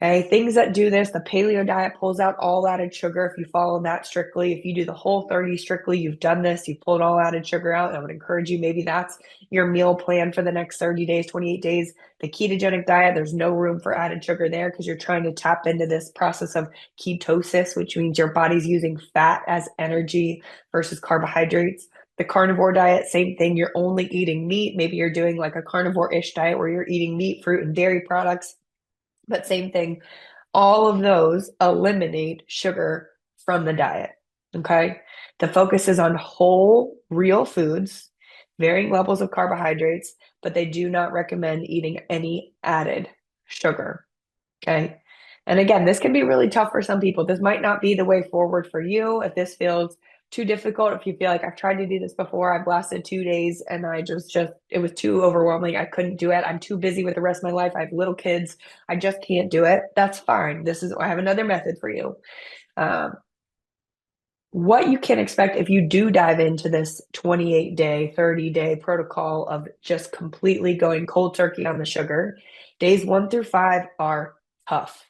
Okay, things that do this, the paleo diet pulls out all added sugar. If you follow that strictly, if you do the Whole30 strictly, you've done this, you've pulled all added sugar out. I would encourage you, maybe that's your meal plan for the next 30 days, 28 days. The ketogenic diet, there's no room for added sugar there because you're trying to tap into this process of ketosis, which means your body's using fat as energy versus carbohydrates. The carnivore diet, same thing. You're only eating meat. Maybe you're doing like a carnivore-ish diet where you're eating meat, fruit, and dairy products. But same thing, all of those eliminate sugar from the diet, okay? The focus is on whole, real foods, varying levels of carbohydrates, but they do not recommend eating any added sugar, okay? And again, this can be really tough for some people. This might not be the way forward for you. If this feels too difficult, if you feel like I've tried to do this before, I've lasted 2 days and I just it was too overwhelming. I couldn't do it. I'm too busy with the rest of my life. I have little kids. I just can't do it. That's fine. I have another method for you. What you can expect if you do dive into this 28-day, 30-day protocol of just completely going cold turkey on the sugar, days 1 through 5 are tough.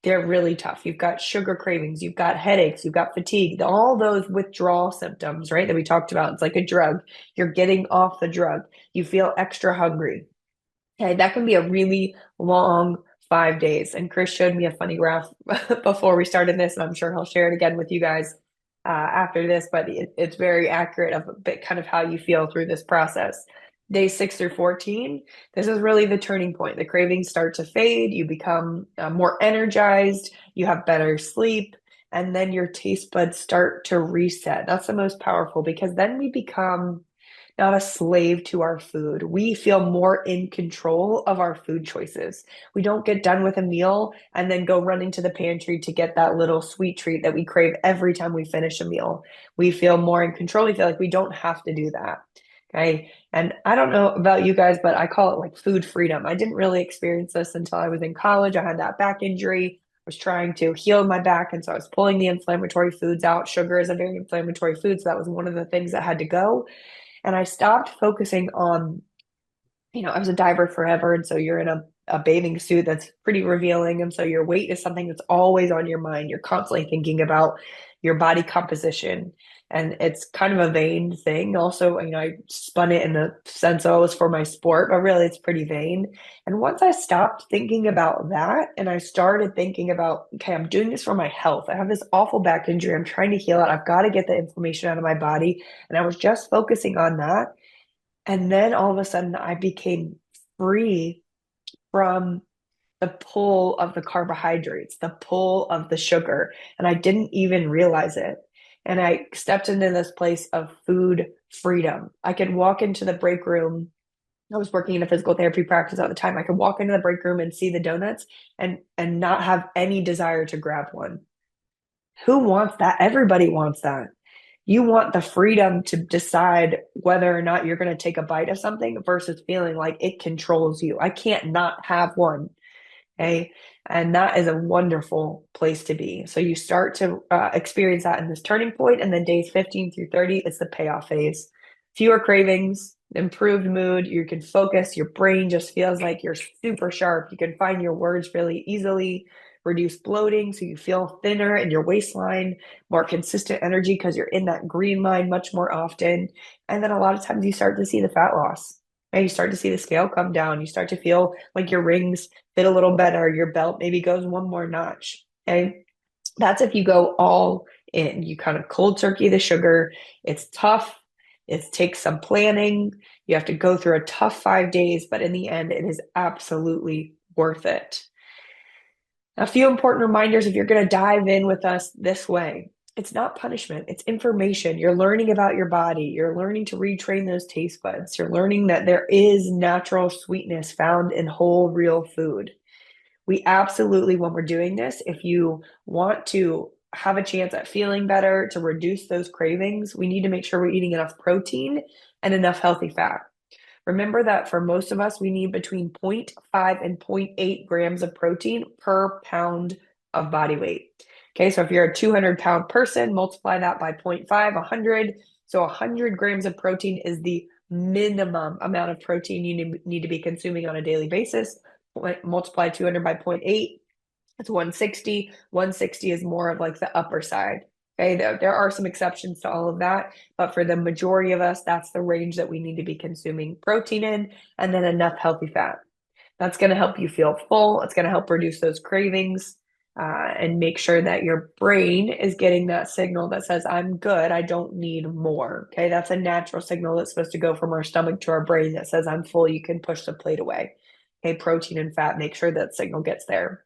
They're really tough. You've got sugar cravings, you've got headaches, you've got fatigue, all those withdrawal symptoms, right, that we talked about. It's like a drug. You're getting off the drug. You feel extra hungry. Okay, that can be a really long 5 days. And Chris showed me a funny graph before we started this, and I'm sure he'll share it again with you guys after this, but it's very accurate of a bit kind of how you feel through this process. Days 6 through 14, this is really the turning point. The cravings start to fade. You become more energized. You have better sleep. And then your taste buds start to reset. That's the most powerful because then we become not a slave to our food. We feel more in control of our food choices. We don't get done with a meal and then go running to the pantry to get that little sweet treat that we crave every time we finish a meal. We feel more in control. We feel like we don't have to do that. Okay. And I don't know about you guys, but I call it like food freedom. I didn't really experience this until I was in college. I had that back injury. I was trying to heal my back. And so I was pulling the inflammatory foods out. Sugar is a very inflammatory food. So that was one of the things that had to go. And I stopped focusing on, I was a diver forever. And so you're in a bathing suit that's pretty revealing. And so your weight is something that's always on your mind. You're constantly thinking about your body composition. And it's kind of a vain thing. Also, I spun it in the sense that it was for my sport, but really it's pretty vain. And once I stopped thinking about that and I started thinking about, okay, I'm doing this for my health. I have this awful back injury. I'm trying to heal it. I've got to get the inflammation out of my body. And I was just focusing on that. And then all of a sudden I became free from the pull of the carbohydrates, the pull of the sugar. And I didn't even realize it. And I stepped into this place of food freedom. I could walk into the break room. I was working in a physical therapy practice at the time. I could walk into the break room and see the donuts and not have any desire to grab one. Who wants that? Everybody wants that. You want the freedom to decide whether or not you're going to take a bite of something versus feeling like it controls you. I can't not have one. Okay. And that is a wonderful place to be. So you start to experience that in this turning point, and then days 15 through 30, it's the payoff phase. Fewer cravings, improved mood, you can focus, your brain just feels like you're super sharp. You can find your words really easily. reduce bloating so you feel thinner in your waistline, more consistent energy because you're in that green line much more often. And then a lot of times you start to see the fat loss. And you start to see the scale come down. You start to feel like your rings fit a little better. Your belt maybe goes one more notch. Okay. That's if you go all in. You kind of cold turkey the sugar. It's tough. It takes some planning. You have to go through a tough 5 days, but in the end, it is absolutely worth it. A few important reminders if you're going to dive in with us this way. It's not punishment, it's information. You're learning about your body. You're learning to retrain those taste buds. You're learning that there is natural sweetness found in whole, real food. We absolutely, when we're doing this, if you want to have a chance at feeling better, to reduce those cravings, we need to make sure we're eating enough protein and enough healthy fat. Remember that for most of us, we need between 0.5 and 0.8 grams of protein per pound of body weight. Okay, so if you're a 200-pound person, multiply that by 0.5, 100. So 100 grams of protein is the minimum amount of protein you need to be consuming on a daily basis. Multiply 200 by 0.8, it's 160. 160 is more of like the upper side. Okay, there are some exceptions to all of that, but for the majority of us, that's the range that we need to be consuming protein in, and then enough healthy fat. That's going to help you feel full. It's going to help reduce those cravings and make sure that your brain is getting that signal that says, I'm good, I don't need more. Okay, that's a natural signal that's supposed to go from our stomach to our brain that says, I'm full, you can push the plate away. Okay, protein and fat, make sure that signal gets there.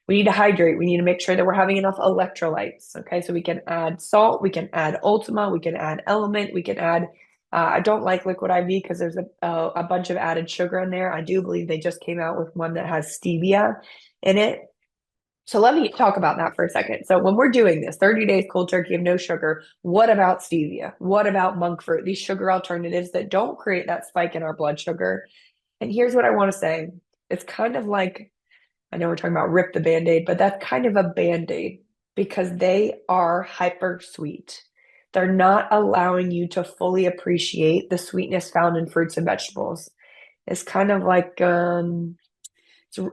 We need to hydrate. We need to make sure that we're having enough electrolytes. Okay, so we can add salt, we can add Ultima, we can add Element, we can add, I don't like Liquid IV because there's a bunch of added sugar in there. I do believe they just came out with one that has stevia in it. So let me talk about that for a second. So when we're doing this 30 days cold turkey of no sugar, what about stevia? What about monk fruit? These sugar alternatives that don't create that spike in our blood sugar. And here's what I want to say. It's kind of like, I know we're talking about rip the Band-Aid, but that's kind of a Band-Aid because they are hyper sweet. They're not allowing you to fully appreciate the sweetness found in fruits and vegetables. It's kind of like,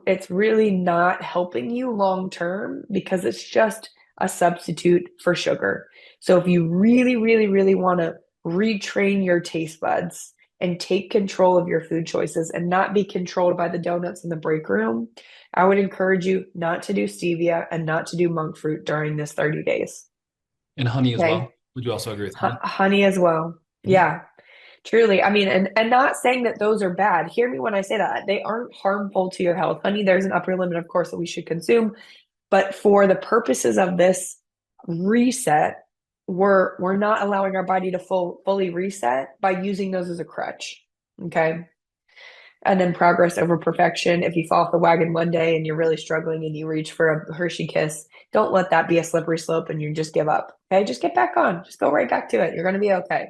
it's really not helping you long term because it's just a substitute for sugar. So if you really, really, really want to retrain your taste buds and take control of your food choices and not be controlled by the donuts in the break room, I would encourage you not to do stevia and not to do monk fruit during this 30 days. And honey as Okay. well. Would you also agree with honey? Honey as well. Yeah. Truly. I mean, and not saying that those are bad. Hear me when I say that. They aren't harmful to your health. Honey, there's an upper limit, of course, that we should consume. But for the purposes of this reset, we're not allowing our body to fully reset by using those as a crutch. Okay. And then progress over perfection. If you fall off the wagon one day and you're really struggling and you reach for a Hershey Kiss, don't let that be a slippery slope and you just give up. Okay. Just get back on. Just go right back to it. You're going to be okay.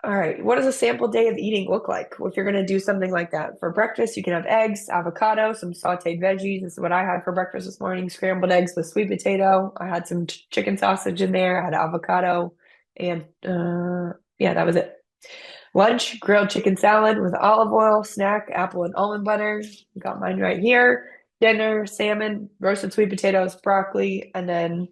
All right. What does a sample day of eating look like? If you're going to do something like that for breakfast, you can have eggs, avocado, some sauteed veggies. This is what I had for breakfast this morning. Scrambled eggs with sweet potato. I had some chicken sausage in there. I had avocado and yeah, that was it. Lunch, grilled chicken salad with olive oil. Snack, apple and almond butter. Got mine right here. Dinner, salmon, roasted sweet potatoes, broccoli, and then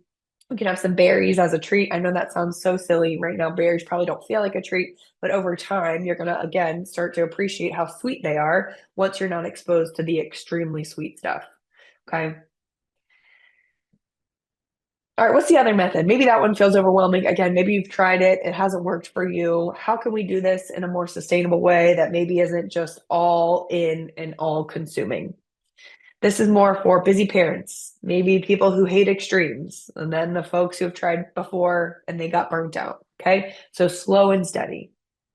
we can have some berries as a treat. I know that sounds so silly right now. Berries probably don't feel like a treat, but over time, you're going to, again, start to appreciate how sweet they are once you're not exposed to the extremely sweet stuff. Okay. All right. What's the other method? Maybe that one feels overwhelming. Again, maybe you've tried it. It hasn't worked for you. How can we do this in a more sustainable way that maybe isn't just all in and all consuming? This is more for busy parents, maybe people who hate extremes, and then the folks who have tried before and they got burnt out. Okay. So slow and steady.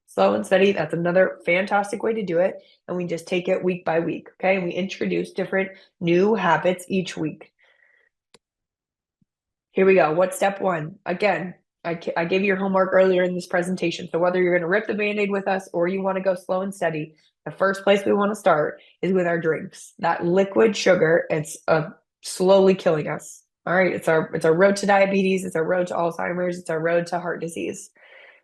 Slow and steady. That's another fantastic way to do it. And we just take it week by week. Okay. And we introduce different new habits each week. Here we go. What's step one? Again, I gave you your homework earlier in this presentation. So whether you're going to rip the Band-Aid with us or you want to go slow and steady, the first place we want to start is with our drinks. That liquid sugar, it's slowly killing us. All right, it's our road to diabetes, it's our road to Alzheimer's, it's our road to heart disease.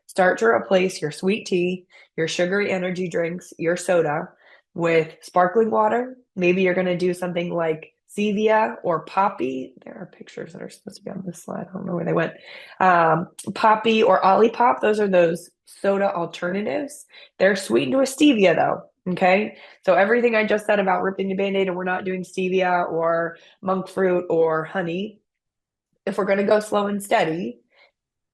Start to replace your sweet tea, your sugary energy drinks, your soda with sparkling water. Maybe you're going to do something like stevia or poppy. There are pictures that are supposed to be on this slide. I don't know where they went. Poppy or Olipop. Those are those soda alternatives. They're sweetened with stevia though. Okay. So everything I just said about ripping the Band-Aid and we're not doing stevia or monk fruit or honey. If we're going to go slow and steady,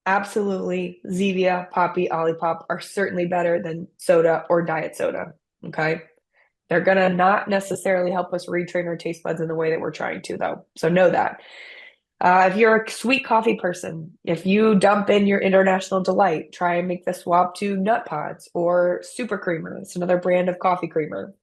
absolutely Zevia, Poppy, Olipop are certainly better than soda or diet soda. Okay. They're going to not necessarily help us retrain our taste buds in the way that we're trying to, though. So know that. If you're a sweet coffee person, if you dump in your International Delight, try and make the swap to Nut Pods or Super Creamer. It's another brand of coffee creamer.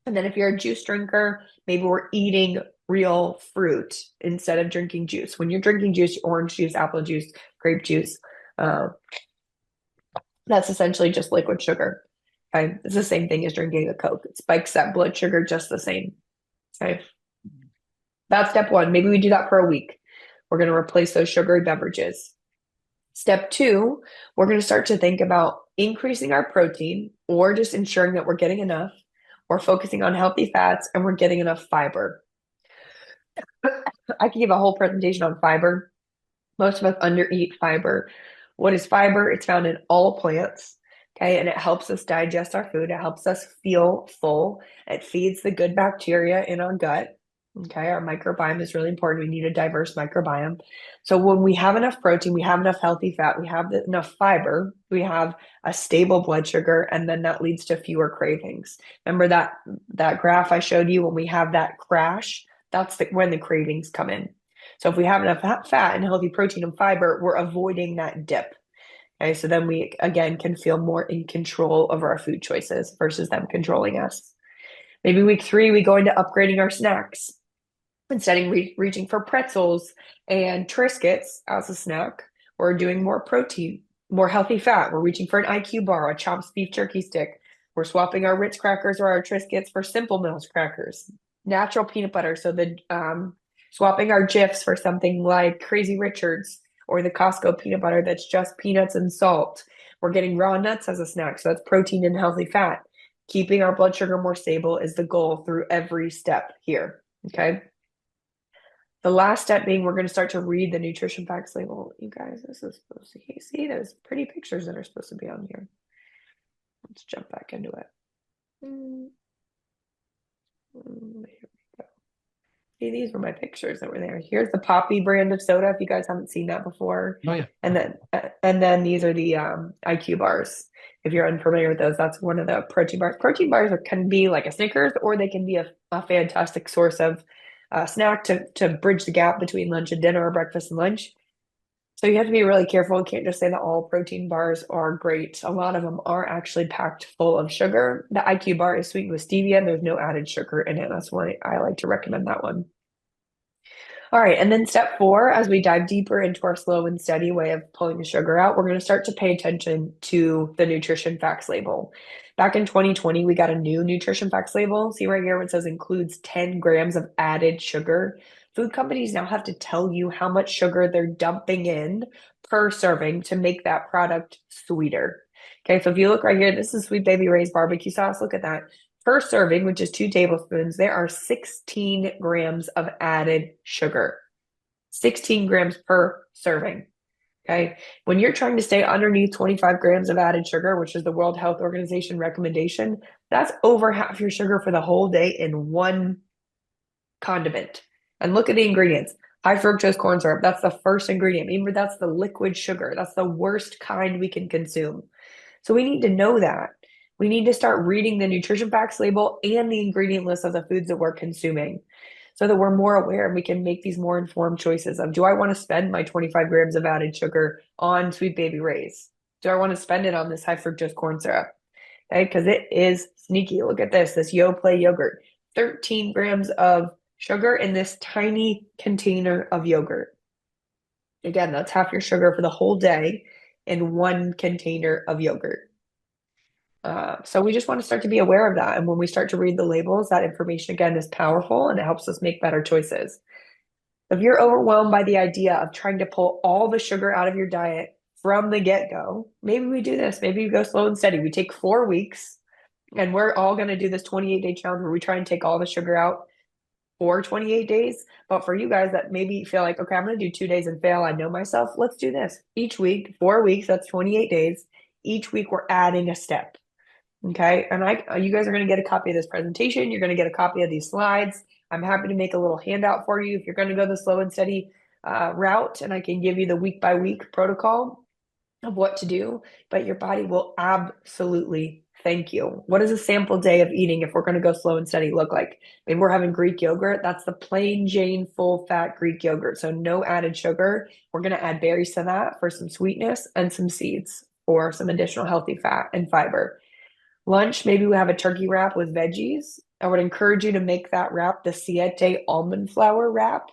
And then if you're a juice drinker, maybe we're eating real fruit instead of drinking juice. When you're drinking juice, orange juice, apple juice, grape juice, that's essentially just liquid sugar. Okay, it's the same thing as drinking a Coke. It spikes that blood sugar just the same. Okay, that's step one. Maybe we do that for a week. We're going to replace those sugary beverages. Step two, we're going to start to think about increasing our protein or just ensuring that we're getting enough. We're focusing on healthy fats and we're getting enough fiber. I can give a whole presentation on fiber. Most of us undereat fiber. What is fiber? It's found in all plants. Okay, and it helps us digest our food. It helps us feel full. It feeds the good bacteria in our gut. Okay, our microbiome is really important. We need a diverse microbiome. So when we have enough protein, we have enough healthy fat, we have enough fiber, we have a stable blood sugar, and then that leads to fewer cravings. Remember that graph I showed you when we have that crash? That's when the cravings come in. So if we have enough fat and healthy protein and fiber, we're avoiding that dip. Okay, so then we, again, can feel more in control of our food choices versus them controlling us. Maybe week 3, we go into upgrading our snacks. Instead of reaching for pretzels and Triscuits as a snack, we're doing more protein, more healthy fat. We're reaching for an IQ bar, a chopped beef jerky stick. We're swapping our Ritz crackers or our Triscuits for Simple Mills crackers. Natural peanut butter, so swapping our Jifs for something like Crazy Richards or the Costco peanut butter that's just peanuts and salt. We're getting raw nuts as a snack, so that's protein and healthy fat. Keeping our blood sugar more stable is the goal through every step here, okay? The last step being we're going to start to read the nutrition facts label. You guys, this is supposed to see those pretty pictures that are supposed to be on here. Let's jump back into it. Here we go. See, these were my pictures that were there. Here's the Poppy brand of soda if you guys haven't seen that before. Oh yeah. And then these are the IQ bars. If you're unfamiliar with those, that's one of the protein bars. Protein bars can be like a Snickers, or they can be a fantastic source of snack to bridge the gap between lunch and dinner or breakfast and lunch. So you have to be really careful. You can't just say that all protein bars are great. A lot of them are actually packed full of sugar. The IQ bar is sweetened with stevia and there's no added sugar in it. That's why I like to recommend that one. All right, and then step 4, as we dive deeper into our slow and steady way of pulling the sugar out, we're going to start to pay attention to the nutrition facts label. Back in 2020, we got a new nutrition facts label. See right here where it says includes 10 grams of added sugar. Food companies now have to tell you how much sugar they're dumping in per serving to make that product sweeter. Okay, so if you look right here, this is Sweet Baby Ray's barbecue sauce. Look at that. Per serving, which is 2 tablespoons, there are 16 grams of added sugar. 16 grams per serving. Okay. When you're trying to stay underneath 25 grams of added sugar, which is the World Health Organization recommendation, that's over half your sugar for the whole day in one condiment. And look at the ingredients. High fructose corn syrup, that's the first ingredient. Remember, that's the liquid sugar. That's the worst kind we can consume. So we need to know that. We need to start reading the nutrition facts label and the ingredient list of the foods that we're consuming so that we're more aware and we can make these more informed choices of, do I want to spend my 25 grams of added sugar on Sweet Baby Ray's? Do I want to spend it on this high fructose corn syrup? Okay, because it is sneaky. Look at this Yoplait yogurt, 13 grams of sugar in this tiny container of yogurt. Again, that's half your sugar for the whole day in one container of yogurt. So we just want to start to be aware of that. And when we start to read the labels, that information again is powerful and it helps us make better choices. If you're overwhelmed by the idea of trying to pull all the sugar out of your diet from the get-go, maybe we do this. Maybe we go slow and steady. We take 4 weeks And we're all going to do this 28-day challenge where we try and take all the sugar out for 28 days. But for you guys that maybe feel like, okay, I'm going to do 2 days and fail, I know myself, let's do this. Each week, 4 weeks, that's 28 days. Each week, we're adding a step. Okay. And you guys are going to get a copy of this presentation. You're going to get a copy of these slides. I'm happy to make a little handout for you if you're going to go the slow and steady route, and I can give you the week by week protocol of what to do, but your body will absolutely thank you. What does a sample day of eating, if we're going to go slow and steady, look like? I mean, we're having Greek yogurt. That's the plain Jane full fat Greek yogurt. So no added sugar. We're going to add berries to that for some sweetness and some seeds for some additional healthy fat and fiber. Lunch, maybe we have a turkey wrap with veggies. I would encourage you to make that wrap the Siete almond flour wrap,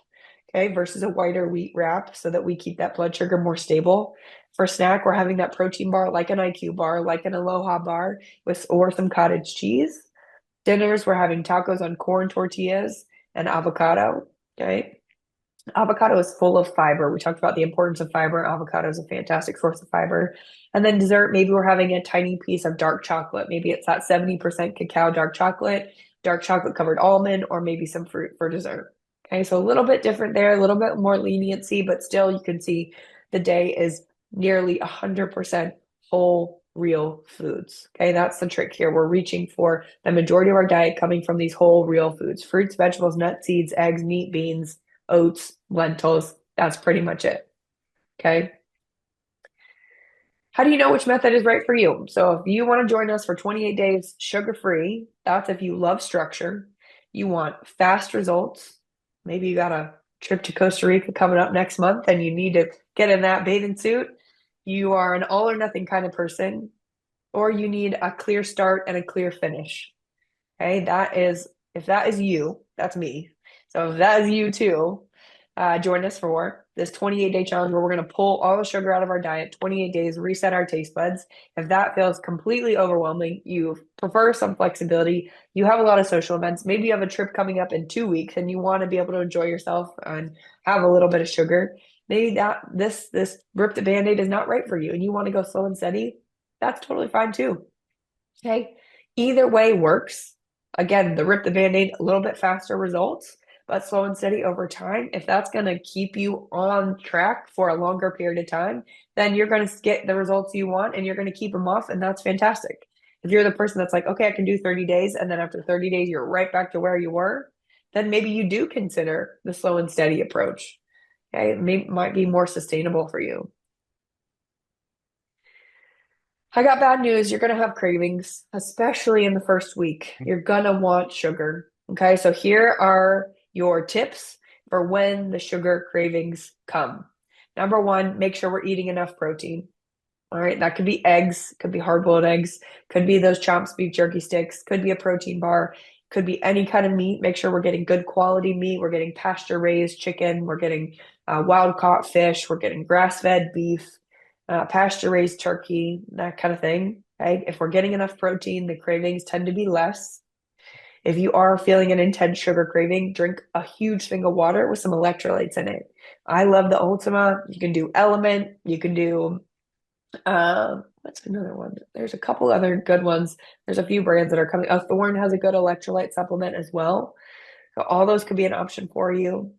okay, versus a whiter wheat wrap, so that we keep that blood sugar more stable. For snack, we're having that protein bar, like an IQ bar, like an Aloha bar, or some cottage cheese. Dinners, we're having tacos on corn tortillas and avocado, okay? Avocado is full of fiber. We talked about the importance of fiber. Avocado is a fantastic source of fiber. And then dessert, maybe we're having a tiny piece of dark chocolate. Maybe it's that 70% cacao dark chocolate covered almond, or maybe some fruit for dessert. Okay, so a little bit different there, a little bit more leniency, but still you can see the day is nearly 100% whole, real foods. Okay, that's the trick here. We're reaching for the majority of our diet coming from these whole, real foods: fruits, vegetables, nuts, seeds, eggs, meat, beans, oats, lentils. That's pretty much it. Okay. How do you know which method is right for you? So if you want to join us for 28 days sugar-free, that's if you love structure, you want fast results. Maybe you got a trip to Costa Rica coming up next month and you need to get in that bathing suit. You are an all or nothing kind of person, or you need a clear start and a clear finish. Okay, if that is you, that's me. So if that is you too, join us for this 28-day challenge where we're going to pull all the sugar out of our diet, 28 days, reset our taste buds. If that feels completely overwhelming, you prefer some flexibility, you have a lot of social events, maybe you have a trip coming up in 2 weeks and you want to be able to enjoy yourself and have a little bit of sugar, maybe this rip the Band-Aid is not right for you and you want to go slow and steady, that's totally fine too. Okay, either way works. Again, the rip the Band-Aid, a little bit faster results, but slow and steady over time. If that's going to keep you on track for a longer period of time, then you're going to get the results you want and you're going to keep them off, and that's fantastic. If you're the person that's like, okay, I can do 30 days, and then after 30 days, you're right back to where you were, then maybe you do consider the slow and steady approach. Okay, it might be more sustainable for you. I got bad news. You're going to have cravings, especially in the first week. You're going to want sugar. Okay, so here are your tips for when the sugar cravings come. Number one, make sure we're eating enough protein. All right, that could be eggs, could be hard-boiled eggs, could be those Chomps beef jerky sticks, could be a protein bar, could be any kind of meat. Make sure we're getting good quality meat. We're getting pasture-raised chicken. We're getting wild-caught fish. We're getting grass-fed beef. Pasture-raised turkey, that kind of thing. Okay? If we're getting enough protein, the cravings tend to be less. If you are feeling an intense sugar craving, drink a huge thing of water with some electrolytes in it. I love the Ultima. You can do Element. You can do, what's another one? There's a couple other good ones. There's a few brands that are coming. Thorne has a good electrolyte supplement as well. So all those could be an option for you.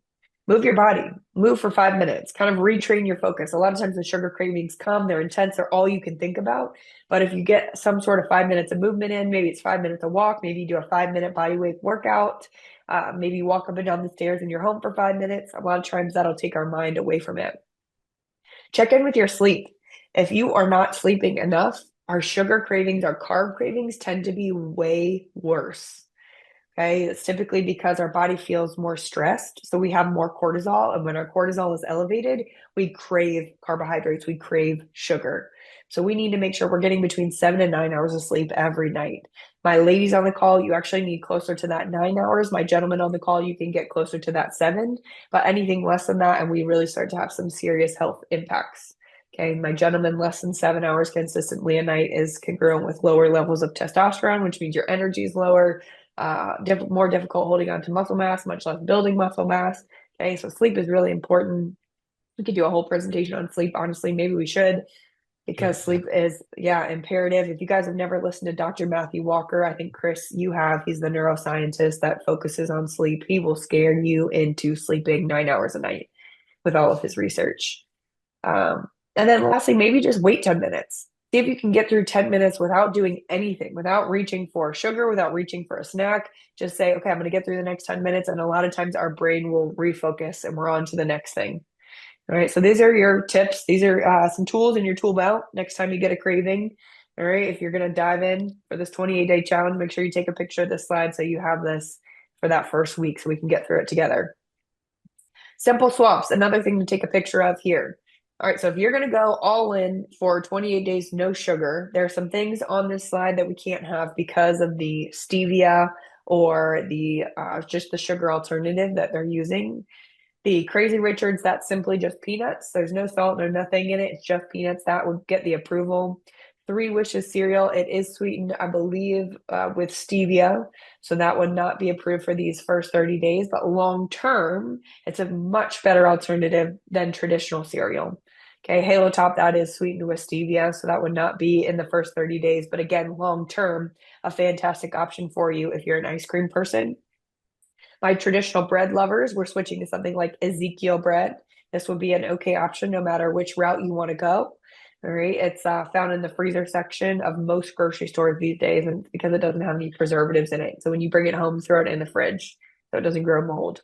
Move your body, move for 5 minutes, kind of retrain your focus. A lot of times the sugar cravings come, they're intense, they're all you can think about. But if you get some sort of 5 minutes of movement in, maybe it's 5 minutes of walk, maybe you do a 5-minute body weight workout, maybe you walk up and down the stairs in your home for 5 minutes. A lot of times that'll take our mind away from it. Check in with your sleep. If you are not sleeping enough, our sugar cravings, our carb cravings tend to be way worse. Okay, it's typically because our body feels more stressed. So we have more cortisol. And when our cortisol is elevated, we crave carbohydrates, we crave sugar. So we need to make sure we're getting between 7 and 9 hours of sleep every night. My ladies on the call, you actually need closer to that 9 hours. My gentlemen on the call, you can get closer to that 7. But anything less than that, and we really start to have some serious health impacts. Okay, my gentlemen, less than 7 hours consistently a night is congruent with lower levels of testosterone, which means your energy is lower. More difficult holding on to muscle mass, much less building muscle mass. Okay, so sleep is really important. We could do a whole presentation on sleep. Honestly, maybe we should. because sleep is, imperative. If you guys have never listened to Dr. Matthew Walker, I think Chris, you have. He's the neuroscientist that focuses on sleep. He will scare you into sleeping 9 hours a night with all of his research. And then lastly, maybe just wait 10 minutes. See if you can get through 10 minutes without doing anything, without reaching for sugar, without reaching for a snack. Just say, okay, I'm going to get through the next 10 minutes. And a lot of times our brain will refocus and we're on to the next thing. All right. So these are your tips. These are some tools in your tool belt next time you get a craving. All right. If you're going to dive in for this 28-day challenge, make sure you take a picture of this slide so you have this for that first week so we can get through it together. Simple swaps, another thing to take a picture of here. All right, so if you're going to go all in for 28 days, no sugar, there are some things on this slide that we can't have because of the stevia or the just the sugar alternative that they're using. The Crazy Richards, that's simply just peanuts. There's no salt, no nothing in it. It's just peanuts. That would get the approval. Three Wishes cereal, it is sweetened, I believe, with stevia. So that would not be approved for these first 30 days. But long term, it's a much better alternative than traditional cereal. Okay, Halo Top, that is sweetened with stevia. So that would not be in the first 30 days. But again, long term, a fantastic option for you if you're an ice cream person. My traditional bread lovers, we're switching to something like Ezekiel bread. This would be an okay option no matter which route you want to go. All right, it's found in the freezer section of most grocery stores these days, and because it doesn't have any preservatives in it. So when you bring it home, throw it in the fridge so it doesn't grow mold.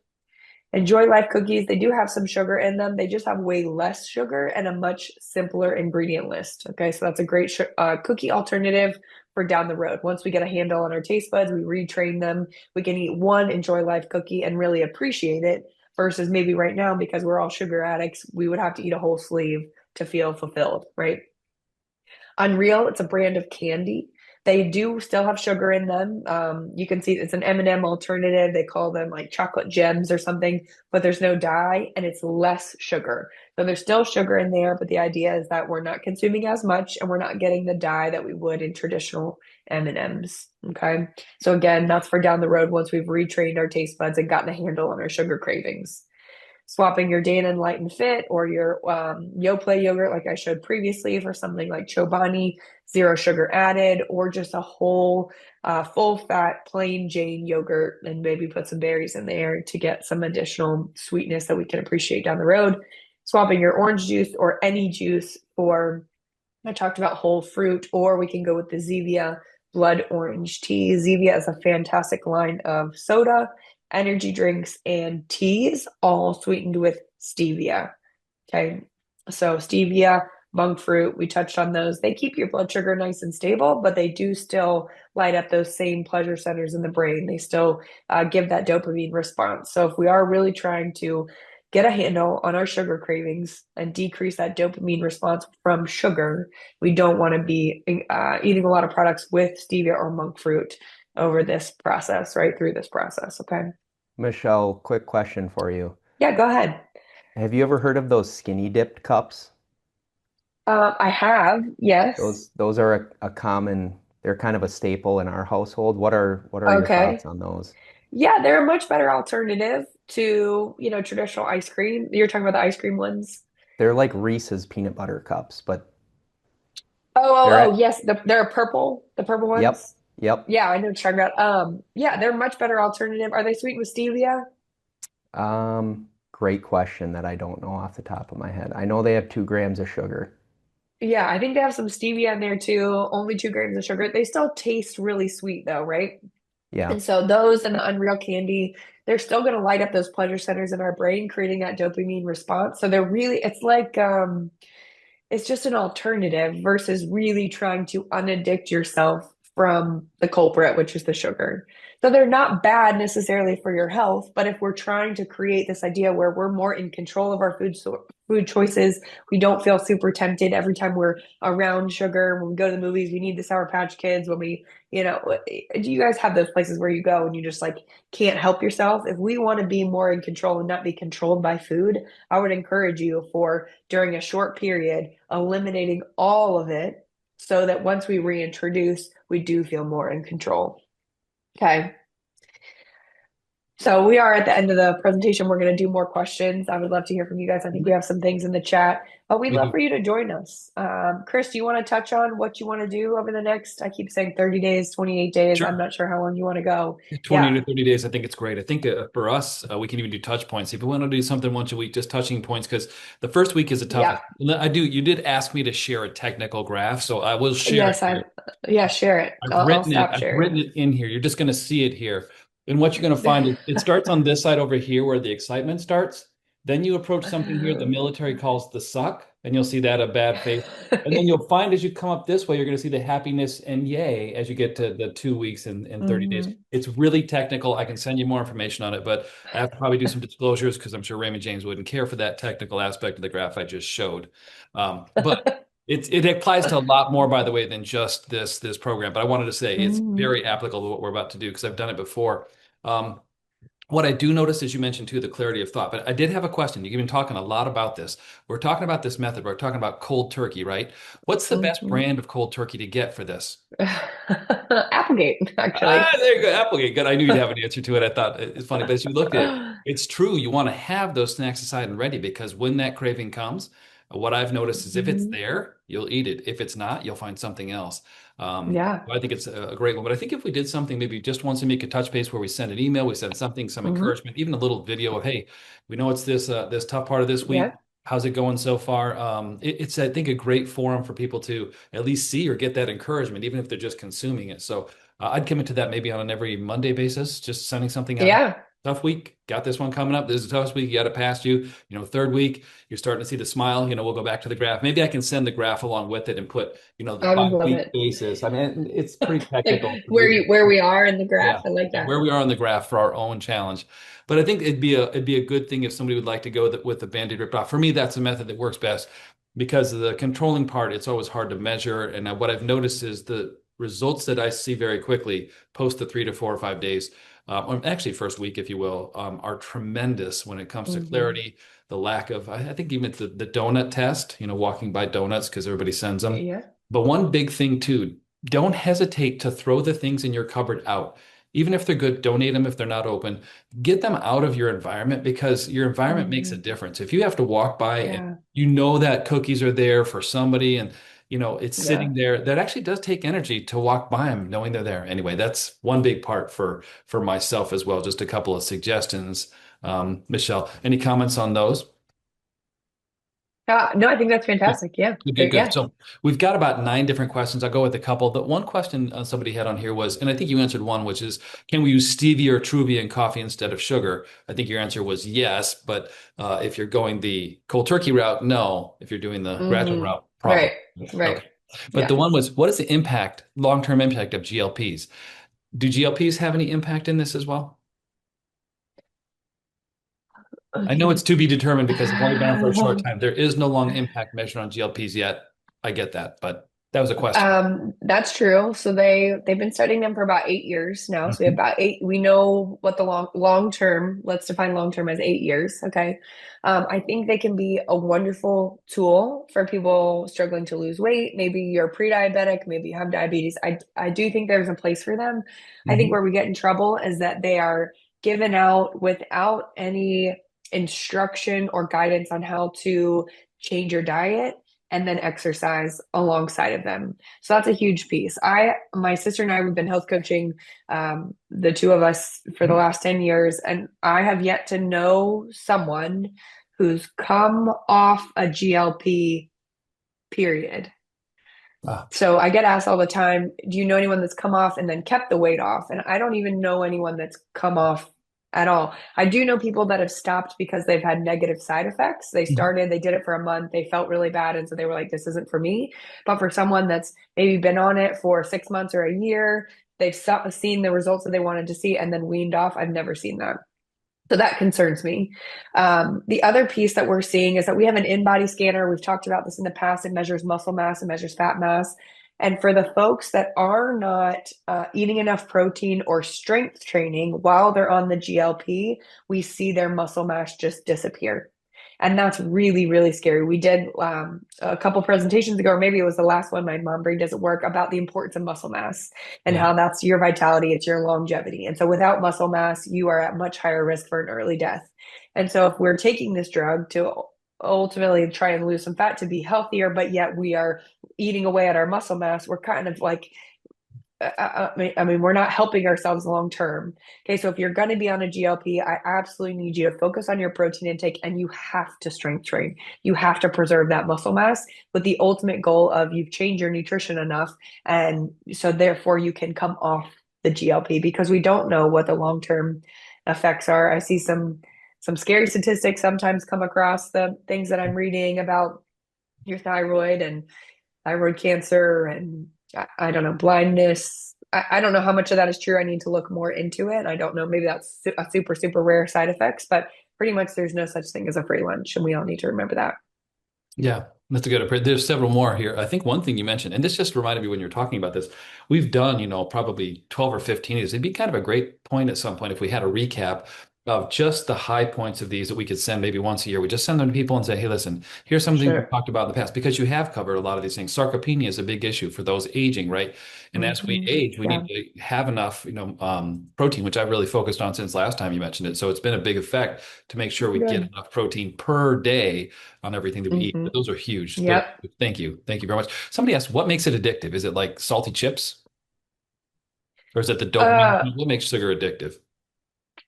Enjoy Life cookies, they do have some sugar in them. They just have way less sugar and a much simpler ingredient list. Okay, so that's a great cookie alternative for down the road. Once we get a handle on our taste buds, we retrain them. We can eat one Enjoy Life cookie and really appreciate it versus maybe right now, because we're all sugar addicts, we would have to eat a whole sleeve to feel fulfilled, right? Unreal, it's a brand of candy. They do still have sugar in them. You can see it's an M&M alternative. They call them like chocolate gems or something, but there's no dye and it's less sugar. So there's still sugar in there, but the idea is that we're not consuming as much and we're not getting the dye that we would in traditional M&Ms. Okay. So again, that's for down the road once we've retrained our taste buds and gotten a handle on our sugar cravings. Swapping your Dannon Light and Fit or your Yoplait yogurt, like I showed previously, for something like Chobani, 0 sugar added, or just a whole full fat plain Jane yogurt, and maybe put some berries in there to get some additional sweetness that we can appreciate down the road. Swapping your orange juice or any juice for, I talked about whole fruit, or we can go with the Zevia blood orange tea. Zevia is a fantastic line of soda, energy drinks, and teas, all sweetened with stevia. Okay, so stevia, monk fruit, we touched on those. They keep your blood sugar nice and stable, but they do still light up those same pleasure centers in the brain. They still give that dopamine response. So if we are really trying to get a handle on our sugar cravings and decrease that dopamine response from sugar, we don't want to be eating a lot of products with stevia or monk fruit over this process, right through this process. Okay. Michelle, quick question for you. Yeah, go ahead. Have you ever heard of those skinny dipped cups? I have, yes. Those are a common, they're kind of a staple in our household. What are your Okay. thoughts on those? Yeah, they're a much better alternative to, traditional ice cream. You're talking about the ice cream ones? They're like Reese's peanut butter cups, but Oh, they're yes, they're purple, the purple ones. yep. Yeah, I know what you're talking about. Yeah, they're a much better alternative. Are they sweetened with stevia? Great question that I don't know off the top of my head. I know they have 2 grams of sugar. Yeah, I think they have some stevia in there too. Only 2 grams of sugar. They still taste really sweet though, right? Yeah. And so those and the Unreal candy, they're still going to light up those pleasure centers in our brain, creating that dopamine response. So they're really, it's like, it's just an alternative versus really trying to unaddict yourself from the culprit, which is the sugar. So they're not bad necessarily for your health, but if we're trying to create this idea where we're more in control of our food choices, we don't feel super tempted every time we're around sugar. When we go to the movies, we need the Sour Patch Kids. When we, do you guys have those places where you go and you just like can't help yourself? If we want to be more in control and not be controlled by food, I would encourage you for during a short period, eliminating all of it so that once we reintroduce, we do feel more in control. Okay. So we are at the end of the presentation. We're going to do more questions. I would love to hear from you guys. I think we have some things in the chat. But we'd We love do. for you to join us. Chris, do you want to touch on what you want to do over the next, I keep saying 30 days, 28 days. I'm Sure. not sure how long you want to go. 20 Yeah. to 30 days, I think it's great. I think for us, we can even do touch points. If we want to do something once a week, just touching points, because the first week is the toughest. Yeah. You did ask me to share a technical graph, so I will share it Yes, here. yeah, share it. I'll stop I've sharing. written it in here. You're just going to see it here. And what you're going to find is it starts on this side over here where the excitement starts. Then you approach something here the military calls the suck, and you'll see that a bad face. And then you'll find as you come up this way, you're going to see the happiness and yay as you get to the 2 weeks and 30 days. Mhm. It's really technical. I can send you more information on it, but I have to probably do some disclosures because I'm sure Raymond James wouldn't care for that technical aspect of the graph I just showed. But it applies to a lot more, by the way, than just this program. But I wanted to say it's Mhm. very applicable to what we're about to do because I've done it before. Um, what I do notice, as you mentioned too, the clarity of thought. But I did have a question. You've been talking a lot about this. We're talking about this method. We're talking about cold turkey, right? What's the best Mhm. brand of cold turkey to get for this? Applegate, actually. There you go, Applegate. Good. I knew you'd have an answer to it. I thought it's funny, but as you looked at it, it's true. You want to have those snacks aside and ready because when that craving comes, what I've noticed is if it's Mhm. there, you'll eat it. If it's not, you'll find something else. Yeah. I think it's a great one. But I think if we did something maybe just once a week, a touch base where we send an email, we send something, some Mhm. encouragement, even a little video of, hey, we know it's this tough part of this week. Yeah. How's it going so far? It's, I think, a great forum for people to at least see or get that encouragement, even if they're just consuming it. So I'd commit to that maybe on an every Monday basis, just sending something out. Yeah. Tough week, got this one coming up. This is the toughest week, you got it past you. Third week, you're starting to see the smile. We'll go back to the graph. Maybe I can send the graph along with it and put, the I would love bi-week it. basis. I mean, it's pretty Like technical. where we are in the graph. Yeah, I like yeah, that. where we are on the graph for our own challenge. But I think it'd be a good thing if somebody would like to go with the Band-Aid ripped off. For me, that's a method that works best because of the controlling part, it's always hard to measure. And what I've noticed is the results that I see very quickly post the 3 to 4 or 5 days, or actually first week, if you will, are tremendous when it comes to Mhm. clarity, the lack of, I think even the donut test, walking by donuts because everybody sends them. Yeah. But one big thing too, don't hesitate to throw the things in your cupboard out. Even if they're good, donate them if they're not open. Get them out of your environment because your environment makes a Mhm. difference. If you have to walk by and Yeah. that cookies are there for somebody and it's Yeah. sitting there, that actually does take energy to walk by them knowing they're there. Anyway, that's one big part for myself as well. Just a couple of suggestions. Michelle, any comments on those? No, I think that's fantastic. Yeah. Good, good, Great. good. Yeah. So we've got about 9 different questions. I'll go with a couple. The one question somebody had on here was, and I think you answered one, which is, can we use stevia or Truvia in coffee instead of sugar? I think your answer was yes, but if you're going the cold turkey route, no. If you're doing the gradual Mhm. route, probably. Right. Right. Okay. But the Yeah. one was, what is the impact, long-term impact of GLPs? Do GLPs have any impact in this as well? I know it's to be determined because they've only been on for a short time. There is no long impact measured on GLPs yet. I get that, but that was a question. That's true. So they've been studying them for about 8 years now. So we have Mhm. about eight. We know what the long term. Let's define long term as 8 years. Okay. I think they can be a wonderful tool for people struggling to lose weight. Maybe you're pre-diabetic. Maybe you have diabetes. I do think there's a place for them. I think Mhm. where we get in trouble is that they are given out without any instruction or guidance on how to change your diet and then exercise alongside of them. So that's a huge piece. My sister and I, we've been health coaching, the two of us for the last 10 years, and I have yet to know someone who's come off a GLP period. Ah, So I get asked all the time, do you know anyone that's come off and then kept the weight off? And I don't even know anyone that's come off at all. I do know people that have stopped because they've had negative side effects. They started, they did it for a month, they felt really bad. And so they were like, this isn't for me. But for someone that's maybe been on it for 6 months or a year, they've seen the results that they wanted to see and then weaned off. I've never seen that. So that concerns me. The other piece that we're seeing is that we have an in-body scanner. We've talked about this in the past. It measures muscle mass, it measures fat mass. And for the folks that are not eating enough protein or strength training while they're on the GLP, we see their muscle mass just disappear. And that's really, really scary. We did a couple presentations ago, or maybe it was the last one, my mom brain doesn't work, about the importance of muscle mass and yeah. how that's your vitality, it's your longevity. And so without muscle mass, you are at much higher risk for an early death. And so if we're taking this drug to ultimately try and lose some fat to be healthier, but yet we are eating away at our muscle mass. We're kind of like, I mean, we're not helping ourselves long term. Okay, so if you're going to be on a GLP, I absolutely need you to focus on your protein intake, and you have to strength train. You have to preserve that muscle mass with the ultimate goal of you've changed your nutrition enough, and so therefore you can come off the GLP, because we don't know what the long term effects are. I see some scary statistics sometimes come across the things that I'm reading about your thyroid and thyroid cancer and I don't know, blindness. I don't know how much of that is true. I need to look more into it. I don't know. Maybe that's a super, super rare side effects, but pretty much there's no such thing as a free lunch. And we all need to remember that. Yeah, that's a good approach. There's several more here. I think one thing you mentioned, and this just reminded me when you're talking about this, we've done, probably 12 or 15 of these. It'd be kind of a great point at some point if we had a recap of just the high points of these that we could send maybe once a year. We just send them to people and say, hey, listen, here's something we Sure. talked about in the past, because you have covered a lot of these things. Sarcopenia is a big issue for those aging, right? And as we age, we Yeah. need to have enough, protein, which I've really focused on since last time you mentioned it. So it's been a big effect to make sure we get Good. enough protein per day on everything that we eat. Mhm. But those are huge. Yep. Thank you. Thank you very much. Somebody asked, what makes it addictive? Is it like salty chips? Or is it the dopamine? Uh, What makes sugar addictive?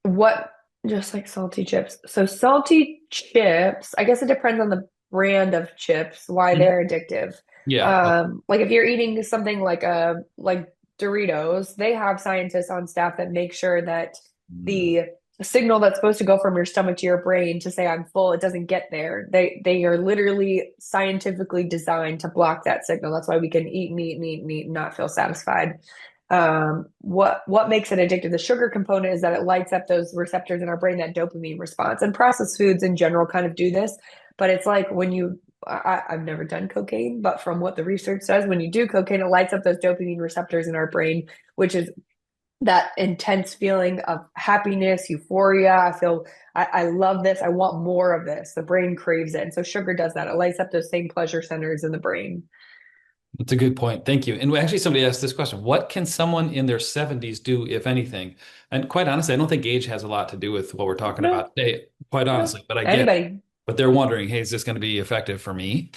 what, just like salty chips. So salty chips, I guess it depends on the brand of chips, why Mhm. they're addictive. Yeah. Like if you're eating something like Doritos, they have scientists on staff that make sure that the signal that's supposed to go from your stomach to your brain to say I'm full, it doesn't get there. They are literally scientifically designed to block that signal. That's why we can eat and eat and eat and eat and not feel satisfied. What makes it addictive? The sugar component is that it lights up those receptors in our brain, that dopamine response. And processed foods in general kind of do this, but it's like when I've never done cocaine, but from what the research says, when you do cocaine, it lights up those dopamine receptors in our brain, which is that intense feeling of happiness, euphoria. I love this. I want more of this. The brain craves it. And so sugar does that. It lights up those same pleasure centers in the brain. That's a good point. Thank you. And actually, somebody asked this question. What can someone in their 70s do, if anything? And quite honestly, I don't think age has a lot to do with what we're talking No, about today, quite no. honestly. But I get it. Anybody, But they're wondering, hey, is this going to be effective for me?